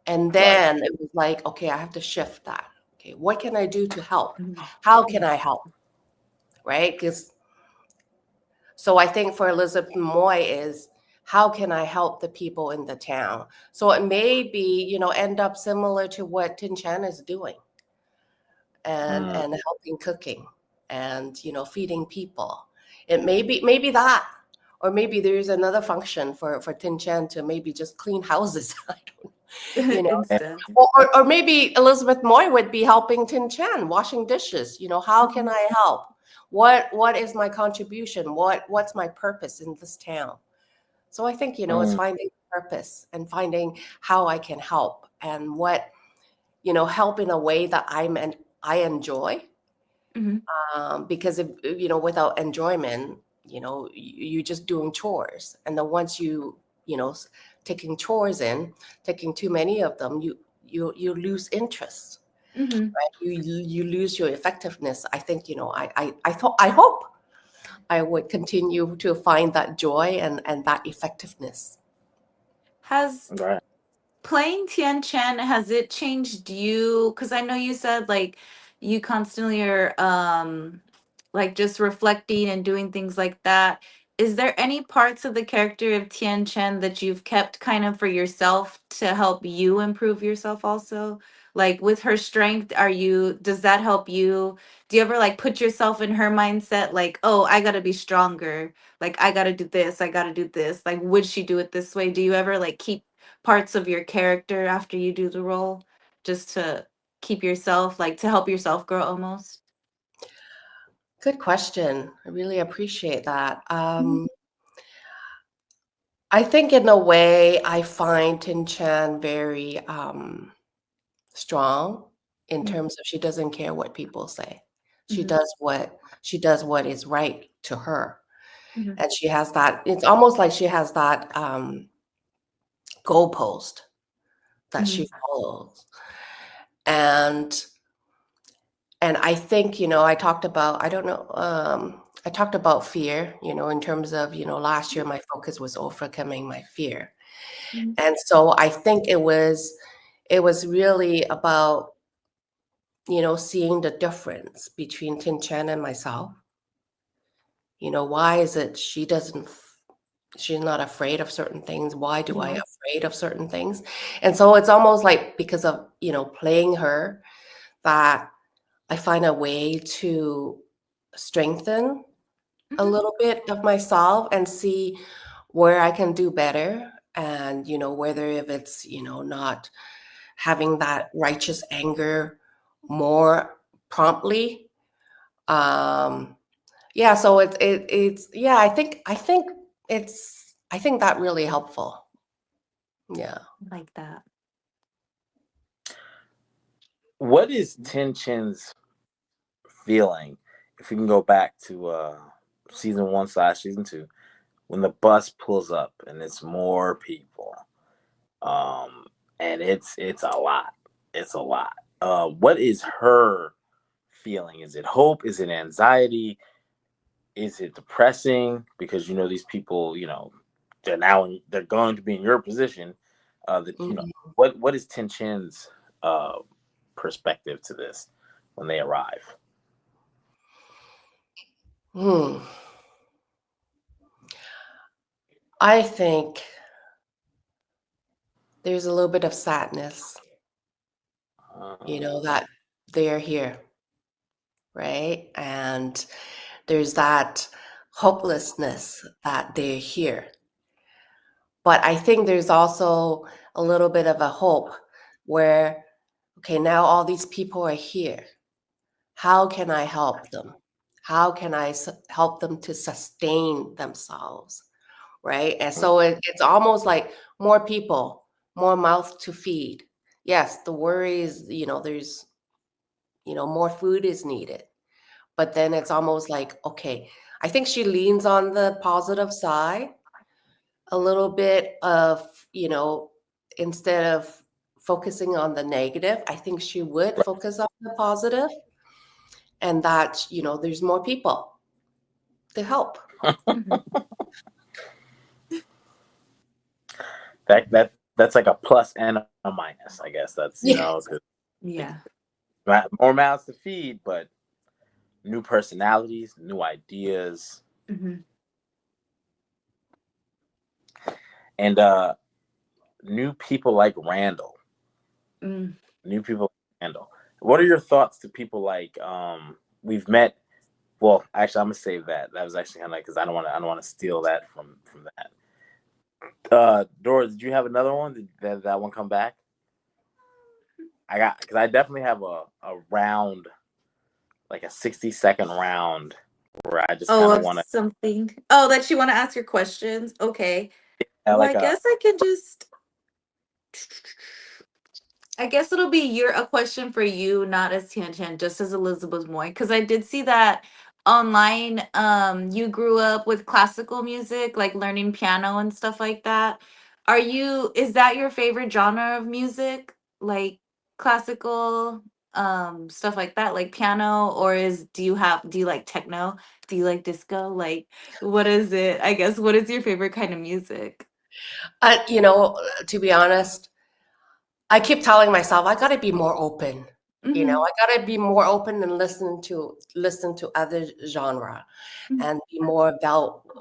And right. then it was like, okay, I have to shift that. Okay, what can I do to help? Mhm. How can I help? Right? Because so I think for Elizabeth Moy is how can I help the people in the town? So it may be, end up similar to what Tian-Chen is doing Mm, and helping cooking and feeding people. It maybe that. Or maybe there's another function for Tian-Chen to maybe just clean houses. I don't know. and, Instead. Or maybe Elizabeth Moy would be helping Tin-Chen washing dishes. How can Mhm. I help? What is my contribution? What's my purpose in this town? So I think, it's mm, finding purpose and finding how I can help and help in a way that I enjoy. Mhm. Because if without enjoyment, you're just doing chores. And then once taking chores in, taking too many of them, you lose interest, Mhm. right? You lose your effectiveness. I think I hope I would continue to find that joy and that effectiveness. Has right. playing Tian-Chen, has it changed you? Because I know you said like you constantly are like just reflecting and doing things like that. is there any parts of the character of Tian-Chen that you've kept kind of for yourself to help you improve yourself also? Like with her strength, does that help you? Do you ever like put yourself in her mindset like, oh, I gotta be stronger. Like I gotta do this, I gotta do this. Like, would she do it this way? Do you ever like keep parts of your character after you do the role just to keep yourself, like to help yourself grow almost? Good question. I really appreciate that. Mhm. I think in a way I find Tin Chan very strong in Mhm. terms of she doesn't care what people say. She Mhm. does what is right to her. Mhm. And she has that, it's almost like she has that goalpost that she Mhm. follows. And I think, I talked about, I don't know, I talked about fear, in terms of, last year my focus was overcoming my fear. Mhm. And so I think it was really about, seeing the difference between Tin Chen and myself. Why is it she's not afraid of certain things? Why do I Yeah. afraid of certain things? And so it's almost like because of, playing her, that I find a way to strengthen a Mhm. little bit of myself and see where I can do better. And, whether if it's, not having that righteous anger more promptly. Yeah, so it's yeah, I think that really helpful. Yeah. Like that. What is Tian-Chen's feeling? If we can go back to season 1/season 2, when the bus pulls up and it's more people, um, and it's a lot. It's a lot. What is her feeling? Is it hope? Is it anxiety? Is it depressing? Because these people, they're going to be in your position. That Mhm. what is Tian-Chen's uh, perspective to this when they arrive? Hmm. I think there's a little bit of sadness, Uh, that they're here, right? And there's that hopelessness that they're here. But I think there's also a little bit of a hope where, okay, now all these people are here. How can I help them? How can I help them to sustain themselves? Right. And so it's almost like more people, more mouth to feed. Yes, the worry is, there's, more food is needed. But then it's almost like, okay, I think she leans on the positive side a little bit of, instead of focusing on the negative, I think she would focus on the positive, and that, there's more people to help. Mhm. that's like a plus and a minus, I guess. That's Yeah. 'cause Yeah. more mouths to feed, but new personalities, new ideas, Mhm. and new people like Randall. Mm. New people like Randall. What are your thoughts to people like we've met? Well, actually, I'm gonna save that. That was actually kind of because I don't want to steal that from that. Doris, did you have another one? Did that one come back? I got because I definitely have a round, like a 60-second round where I just Oh, kind of of want to something. Oh, that you want to ask your questions? Okay. Well, like a I guess it'll be a question for you, not as Tian-Chen, just as Elizabeth Moy, because I did see that online. You grew up with classical music, like learning piano and stuff like that. Is that your favorite genre of music? Like classical, stuff like that, like piano, or do you like techno? Do you like disco? Like, what is it? I guess, what is your favorite kind of music? To be honest, I keep telling myself I got to be more open. You know, Mhm. I gotta be more open and listen to other genre Mhm. and be more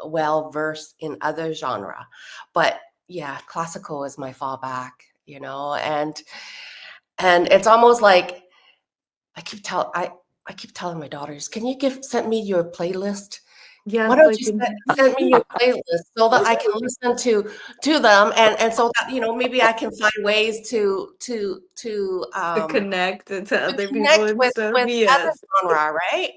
well versed in other genre. But yeah, classical is my fallback, you know, and it's almost like I keep tell I keep telling my daughters, can you send me your playlist? Why Yes, don't I you can. send me your playlist so that I can listen to them and so that you know maybe I can find ways To connect to to other people connect and stuff. with other Yes. genre, right?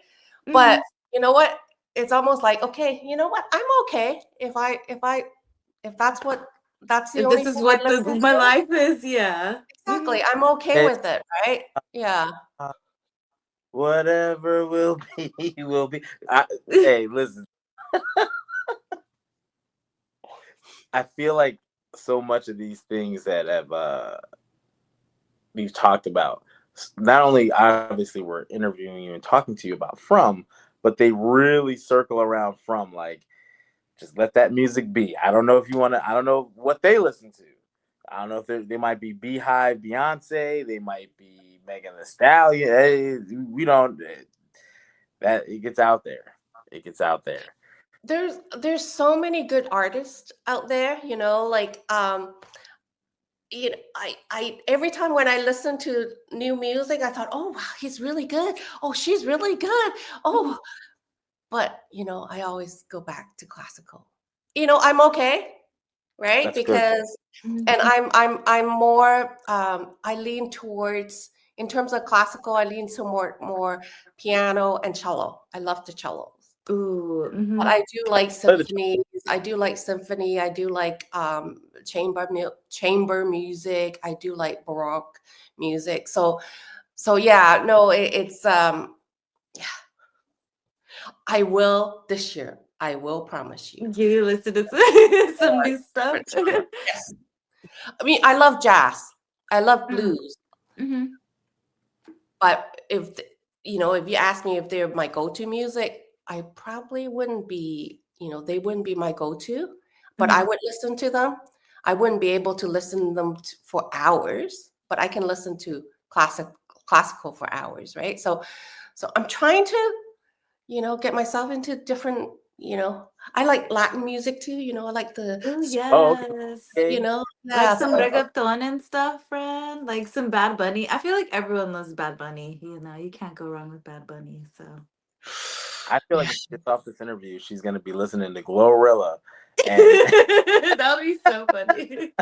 But Mhm. you know what? It's almost like, okay, you know what? I'm okay if that's the If only this thing is I what listen my to. life is, yeah. Mhm. Exactly. I'm okay Hey, with it, right? Yeah. whatever will be, will be. Hey, listen. I feel like so much of these things that have we've talked about, not only obviously we're interviewing you and talking to you about from, but they really circle around from. Like, just let that music be. I don't know if you want to. I don't know what they listen to. I don't know if they might be Beehive, Beyonce. They might be Megan Thee Stallion. Hey, we don't. That it gets out there. It gets out there. There's so many good artists out there, you know, like you know, I every time when I listen to new music, I thought, oh wow, he's really good. Oh, she's really good. Mhm. Oh, but you know, I always go back to classical. You know, I'm okay, right? That's good. Because Mhm. and I'm more I lean towards in terms of classical, I lean to more piano and cello. I love the cellos. Ooh. But Mhm. I do like Play the symphonies. I do like symphony. I do like chamber music. I do like baroque music. So yeah, no, it's yeah. I will this year. I will promise you. You listen to some More new stuff. different genre. Yes. I mean, I love jazz. I love Mm. blues. Mhm. But you know, if you ask me if they're my go-to music, I probably wouldn't be, you know, they wouldn't be my go-to, but I Mhm. would listen to them. I wouldn't be able to listen to them for hours, but I can listen to classical for hours, right? So I'm trying to, you know, get myself into different, you know, I like Latin music too, you know, I like Oh Oh, yes. you okay. know, Like yeah. some So reggaeton and stuff, friend. Like some Bad Bunny. I feel like everyone loves Bad Bunny. You know, you can't go wrong with Bad Bunny. So I feel like yeah. if she gets off this interview, she's gonna be listening to Glorilla, and that would be so funny.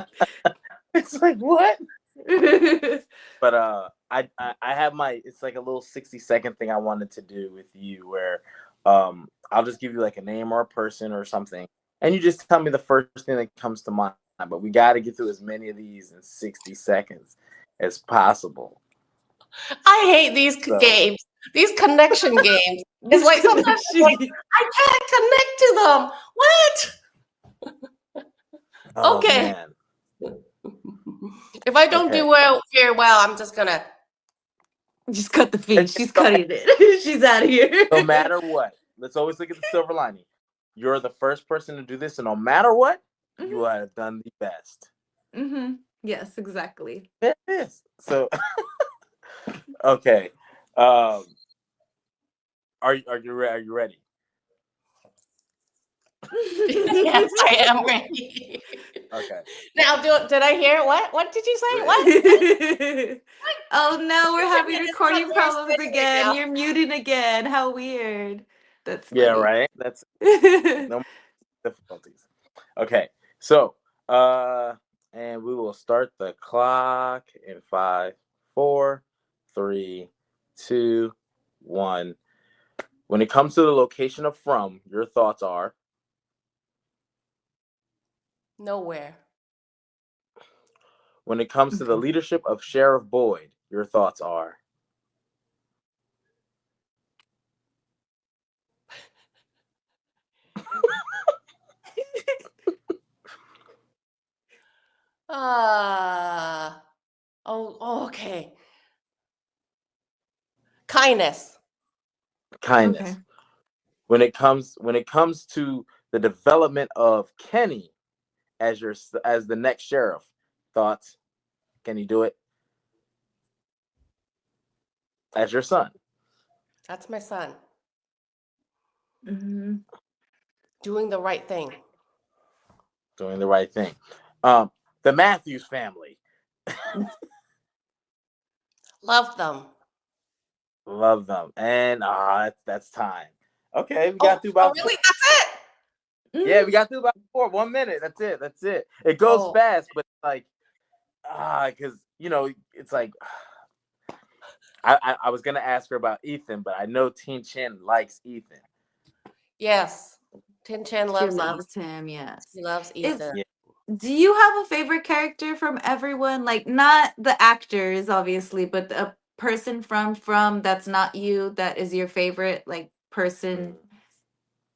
it's like what? But I have my. It's like a little 60-second thing I wanted to do with you, where I'll just give you like a name or a person or something, and you just tell me the first thing that comes to mind. But we got to get through as many of these in 60 seconds as possible. I hate these So, games, these connection games. It's This like sometimes it's like connection. I can't connect to them. What? oh Okay. man, If I don't okay. do very well, I'm just gonna. Just cut the feed. It's She's okay. cutting it. She's out of No here. matter what, let's always look at the silver lining. You're the first person to do this, and no matter what, you Mhm. have done the best. Mhm. Yes, exactly. It is. So okay. Um, are you ready? Yes, I am ready. Okay. Now, did I hear what? What did you say? What? Oh no, we're My having goodness, it's not recording very problems steady right again. now. You're muting again. How weird. That's Yeah, funny. right. That's no more difficulties. Okay. So, and we will start the clock in 5, 4, 3, 2, 1. When it comes to the location of from, your thoughts are. Nowhere. When it comes to the Okay. leadership of Sheriff Boyd, your thoughts are. Ah. Oh, okay. Kindness. Okay. Kindness. When it comes to the development of Kenny as the next sheriff, thoughts? Can he do it? as your son? That's my son. Mm-hmm. Doing the right thing. Doing the right thing. The Matthews family. Love them. Love them. And that's time. Okay, we got through about really? That's it? yeah, we got through about 1 minute. That's it. That's it. It goes fast, but like because it's like I was gonna ask her about Ethan, but I know Tian-Chen likes Ethan. Yes. Tian-Chen She loves Ethan. loves him, yes. She loves Ethan. Do you have a favorite character from everyone? Like not the actors, obviously, but a person from that's not you that is your favorite like person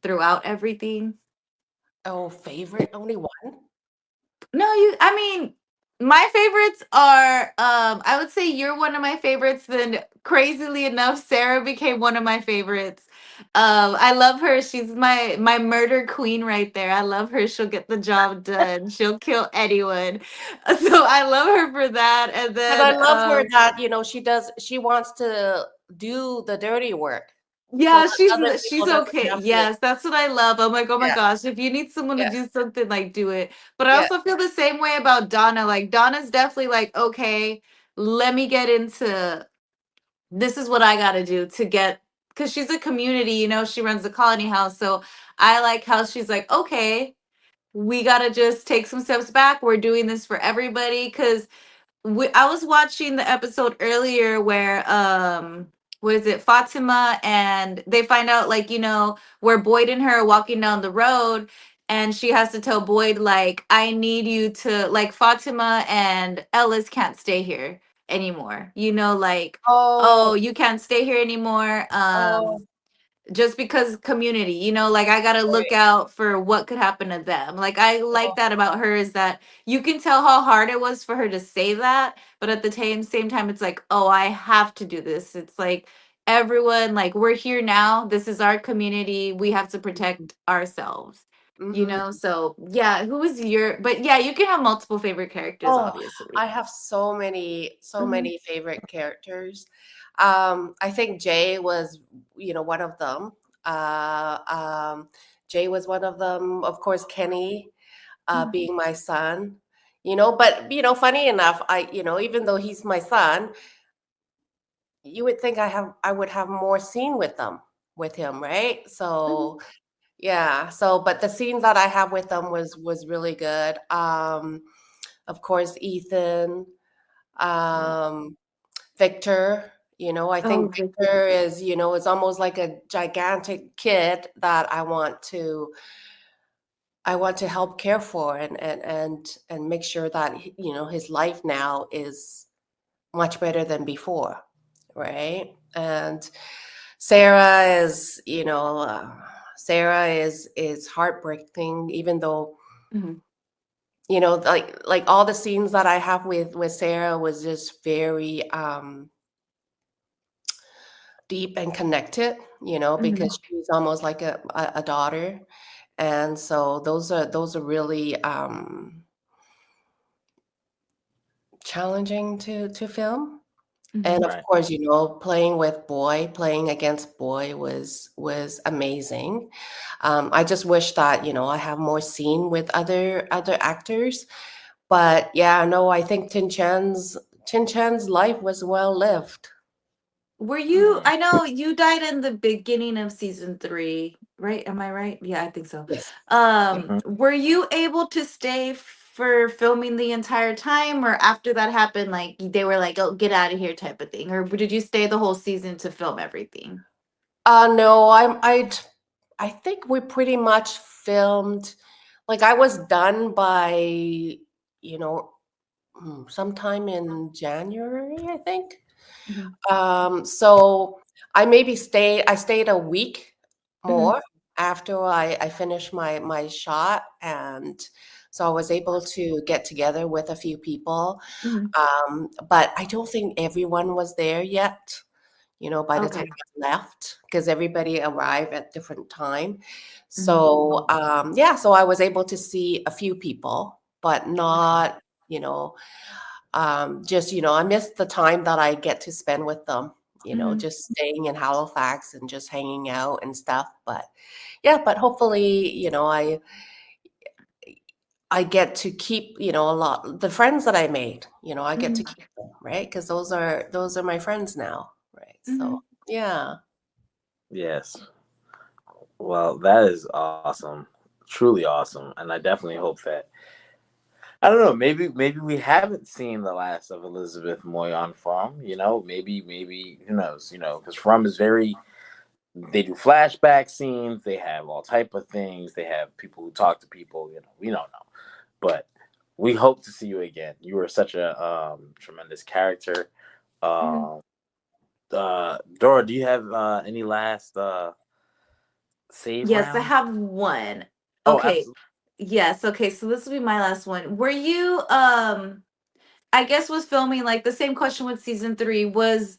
throughout everything? Oh, favorite? Only one? No, I mean, my favorites are I would say you're one of my favorites, then crazily enough, Sarah became one of my favorites. I love her. She's my murder queen right there. I love her. She'll get the job done. She'll kill anyone. So I love her for that. And And I then love her that, she wants to do the dirty work. So yeah, that other she's people doesn't okay. have to. Yes, that's what I love. I'm like, oh my Yeah. gosh, if you need someone to Yeah. do something, like do it. But I Yeah. also feel the same way about Donna. Like Donna's definitely like, okay, let me get into this is what I gotta do to get because she's a community, she runs the colony house. So I like how she's like, okay, we gotta just take some steps back. We're doing this for everybody. Cause I was watching the episode earlier where what is it, Fatima, and they find out like where Boyd and her are walking down the road, and she has to tell Boyd like I need you to like Fatima and Ellis can't stay here anymore, like Oh, oh you can't stay here anymore oh, just because community, like I gotta look right. out for what could happen to them. Like I like Oh, that about her is that you can tell how hard it was for her to say that, but at the same time, it's like, oh, I have to do this. It's like everyone, like we're here now. This is our community. We have to protect ourselves. mhm. So yeah, who is your? But yeah, you can have multiple favorite characters, Oh, obviously. I have so many, so Mhm. many favorite characters. I think Jay was, one of them. Uh, um, Jay was one of them. Of course, Kenny, Mhm. being my son. But funny enough, even though he's my son, you would think I would have more scene with him, right? Mhm. So yeah. So, but the scenes that I have with them was really good. Of course, Ethan, um, Victor. I Oh, think Victor. Victor is almost like a gigantic kid that I want to help care for and make sure that his life now is much better than before, right? And Sarah is heartbreaking, even though Mhm. like all the scenes that I have with Sarah was just very deep and connected, Mhm. because she's almost like a daughter, and so those are really challenging to film. And Mhm. of Right. course, playing against Boy was amazing. I just wish that I have more scene with other actors. But yeah, no, I think Tin Chan's life was well lived. Were you? I know you died in the beginning of season 3, right? Am I right? Yeah, I think so. Yes. Mhm. Were you able to stay for filming the entire time, or after that happened, like they were like, "Oh, get out of here," type of thing, or did you stay the whole season to film everything? No, I think we pretty much filmed. Like I was done by sometime in January, I think. Mhm. So I stayed a week Mhm. more after I finished my shot, and so I was able to get together with a few people. Mhm. But I don't think everyone was there yet, by the time Okay. I left, because everybody arrived at different time. Mhm. So yeah, so I was able to see a few people, but not, just I missed the time that I get to spend with them. just staying in Halifax and just hanging out and stuff. But yeah, but hopefully, I get to keep, a lot the friends that I made, I get to keep them, right? Because those are my friends now, right? So yeah. Yes. Well, that is awesome. Truly awesome. And I definitely hope that I don't know, maybe we haven't seen the last of Elizabeth Moy on From, maybe who knows, because From is they do flashback scenes, they have all type of things, they have people who talk to people, we don't know. But we hope to see you again. You were such a tremendous character. Dora, do you have any last save Yes, I rounds? have one. Oh, Okay. absolutely. Yes, okay, so this will be my last one. Were you I guess was filming like the same question with season 3 was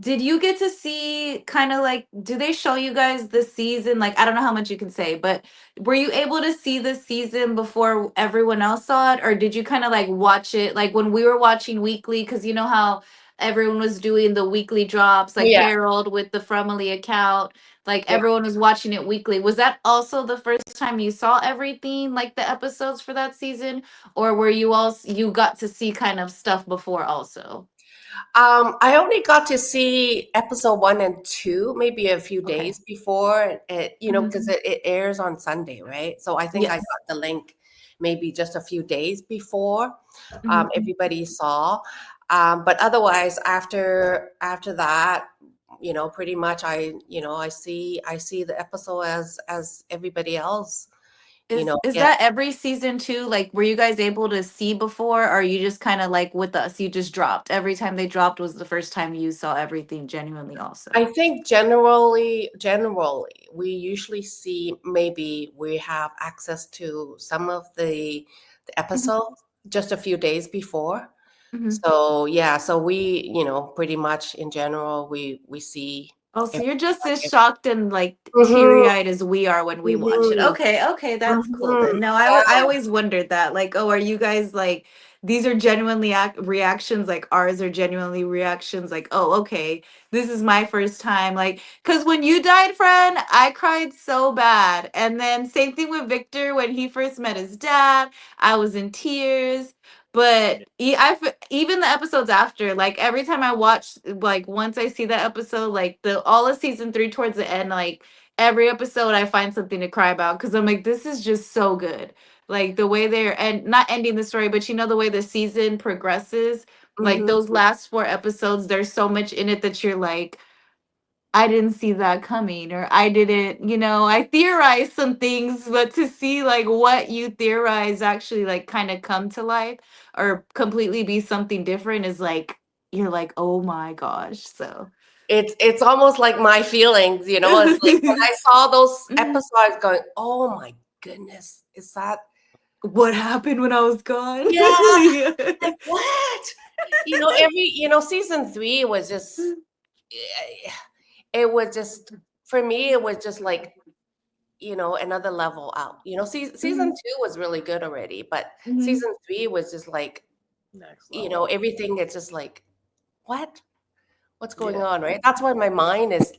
did you get to see kind of like do they show you guys the season? Like I don't know how much you can say, but were you able to see the season before everyone else saw it or did you kind of like watch it like when we were watching weekly cuz you know how everyone was doing the weekly drops like Yeah. Harold with the FROMily account, like Yeah. everyone was watching it weekly. Was that also the first time you saw everything like the episodes for that season or were you also you got to see kind of stuff before also? I only got to see episode 1 and 2 maybe a few Okay. days before it, because Mhm. it airs on Sunday, right? So I think I Yes. got the link maybe just a few days before Mhm. everybody saw. But otherwise, after that, pretty much I see the episode as everybody else, Is get. that every season too? Like, were you guys able to see before, or are you just kind of like with us? You just dropped every time they dropped was the first time you saw everything genuinely. I Also, think generally, we usually see maybe we have access to some of the Mhm, episodes just a few days before. mhm. So yeah, so we, pretty much in general, we see. Oh, so If, you're just as shocked and like hmm teary-eyed as we are when we watch it. hmm Okay, okay, that's cool hmm then. No, I yeah, always wondered that. Like, oh, are you guys like these are genuinely reactions, like ours are genuinely reactions, like, oh, okay, this is my first time. Like, because when you died, friend, I cried so bad. And then same thing with Victor when he first met his dad, I was in tears. But even the episodes after, like every time I watch, like once I see that episode, like the all of season 3 towards the end, like every episode I find something to cry about because I'm like, this is just so good. Like the way they're and not ending the story, but the way the season progresses, like hmm those last 4 episodes, there's so much in it that you're like, I didn't see that coming, or I didn't, I theorized some things, but to see like what you theorize actually like kind of come to life or completely be something different is like, you're like, oh my gosh. So, it's almost like my feelings, It's like when I saw those Mhm. episodes, going, oh my goodness, is that? What happened when I was gone? Yeah, Yeah. like what? Season 3 was just, eh, it was just, for me, it was just like, another level out. Season Mhm, 2 was really good already, but mhm. season 3 was just like, Next level. everything. It's just like, what? What's going Yeah. on, right? That's why my mind is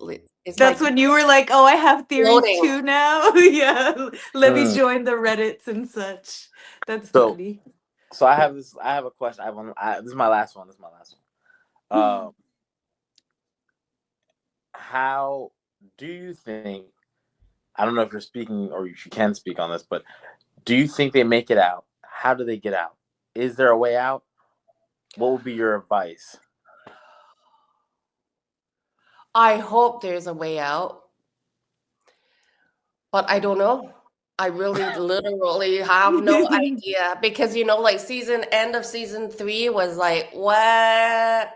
That's like when you were like, oh, I have theories floating. too now. Yeah. Let me Mm. join the Reddits and such. That's So funny. so I have this. I have a question. I have one. This is my last one. This is my last one. How do you think? I don't know if you're speaking or if you can speak on this, but do you think they make it out? How do they get out? Is there a way out? What would be your advice? I hope there's a way out, but I don't know. I really literally have no idea because like end of season 3 was like, what?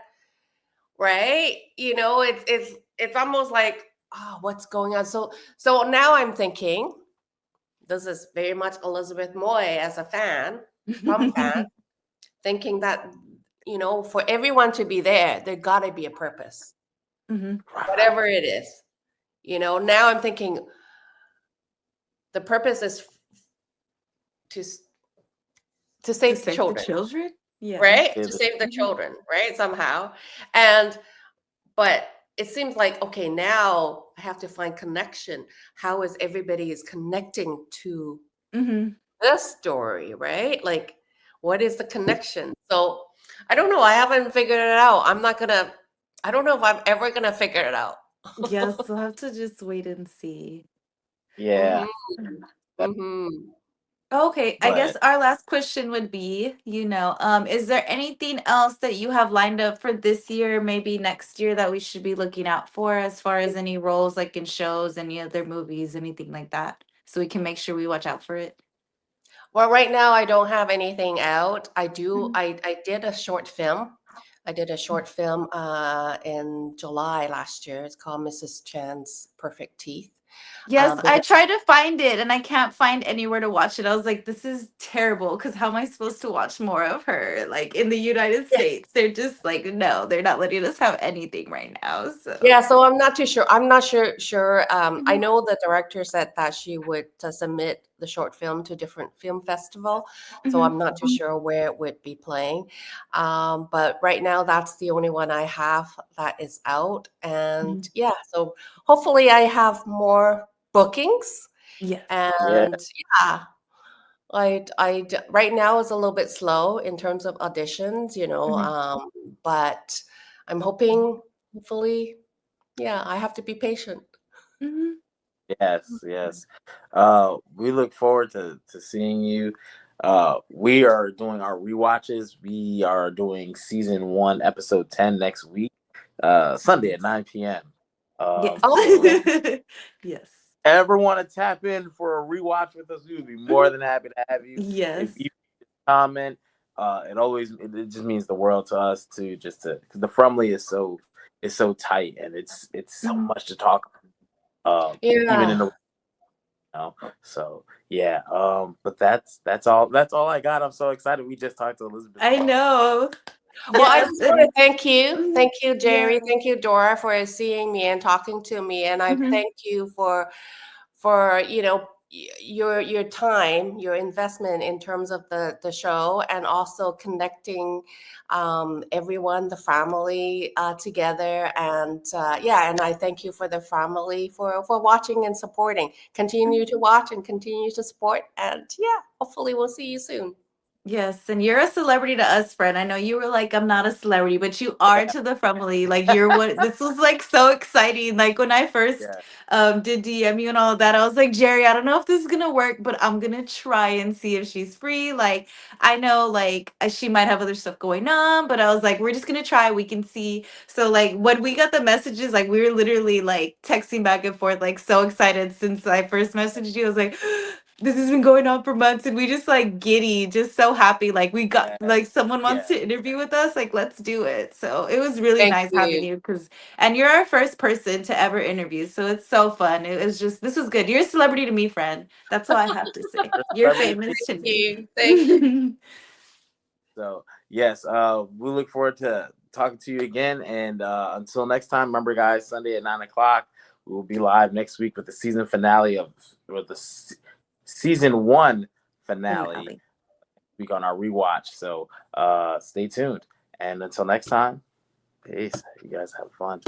Right? It's almost like, oh, what's going on? So now I'm thinking, this is very much Elizabeth Moy as a fan, thinking that, for everyone to be there gotta be a purpose, Mhm. whatever it is. Now I'm thinking the purpose is to To save the save the children, children? Yeah. right? Save To the save the Mhm. children, right? Somehow. And but it seems like, okay, now I have to find connection. How is everybody is connecting to Mm-hmm. this story, right? Like, what is the connection? So I don't know. I haven't figured it out. I don't know if I'm ever gonna figure it out. Yes, we'll have to just wait and see. Yeah. Hmm. That, Hmm. Okay, I guess but our last question would be, is there anything else that you have lined up for this year, maybe next year that we should be looking out for as far as any roles like in shows, any other movies, anything like that, so we can make sure we watch out for it? Well, right now I don't have anything out. I do. Mhm. I did a short film. I did a short film in July last year. It's called Mrs. Chan's Perfect Teeth. Yes, But I tried to find it and I can't find anywhere to watch it. I was like, this is terrible because how am I supposed to watch more of her? Like in the United States, they're just like, no, they're not letting us have anything right now. So, yeah, so I'm not too sure. I'm not sure. I Mhm, know the director said that she would submit the short film to different film festival, so mhm, I'm not too sure where it would be playing. But right now, that's the only one I have that is out, and mhm. yeah, so hopefully I have more bookings, Yes. yeah, and yeah. Right now is a little bit slow in terms of auditions, Mhm, but I'm hoping, hopefully, yeah, I have to be patient. mhm. yes, yes. We look forward to seeing you. We are doing our rewatches. We are doing season 1, episode 10 next week, Sunday at Yes. 9 p.m. Yes. Oh, So Yes. ever want to tap in for a rewatch with us, we would be more Mhm. than happy to have you. If Yes. you comment, it just means the world to us because the Fromily is so tight and it's so Mhm. much to talk about, even in yeah. the so yeah, but that's all I got. I'm so excited. We just talked to Elizabeth I Moy. know. Well, I Yes. just want to And thank you. mhm, Thank you, yeah. Jerry. Thank you, Dora, for seeing me and talking to me. And I Mhm, thank you for your time, your investment in terms of the show, and also connecting everyone, the family together. And yeah, and I thank you for the family for watching and supporting. mhm. Continue to watch and continue to support. And yeah, hopefully we'll see you soon. Yes, and you're a celebrity to us, friend. I know you were like, I'm not a celebrity, but you are Yeah, to the family. Like you're what this was like so exciting. Like when I first yeah, did DM you and all of that, I was like, Jerry, I don't know if this is gonna work, but I'm gonna try and see if she's free. Like I know like she might have other stuff going on, but I was like, we're just gonna try, we can see. So like when we got the messages, like we were literally like texting back and forth, like so excited since I first messaged you. I was like, this has been going on for months and we just like giddy, just so happy. Like we got like yes, someone wants yes. to interview with us, like let's do it. So it was really Thank nice having you. you because and you're our first person to ever interview. So it's so fun. It was just this was good. You're a celebrity to me, friend. That's all I have to say. You're a You're celebrity. famous to Thank me. you. Thank you. So yes, we look forward to talking to you again. And until next time, remember, guys, Sunday at 9 o'clock, we will be live next week with the season finale season 1 finale Finale. week on our rewatch. So stay tuned. And until next time, peace. You guys have fun.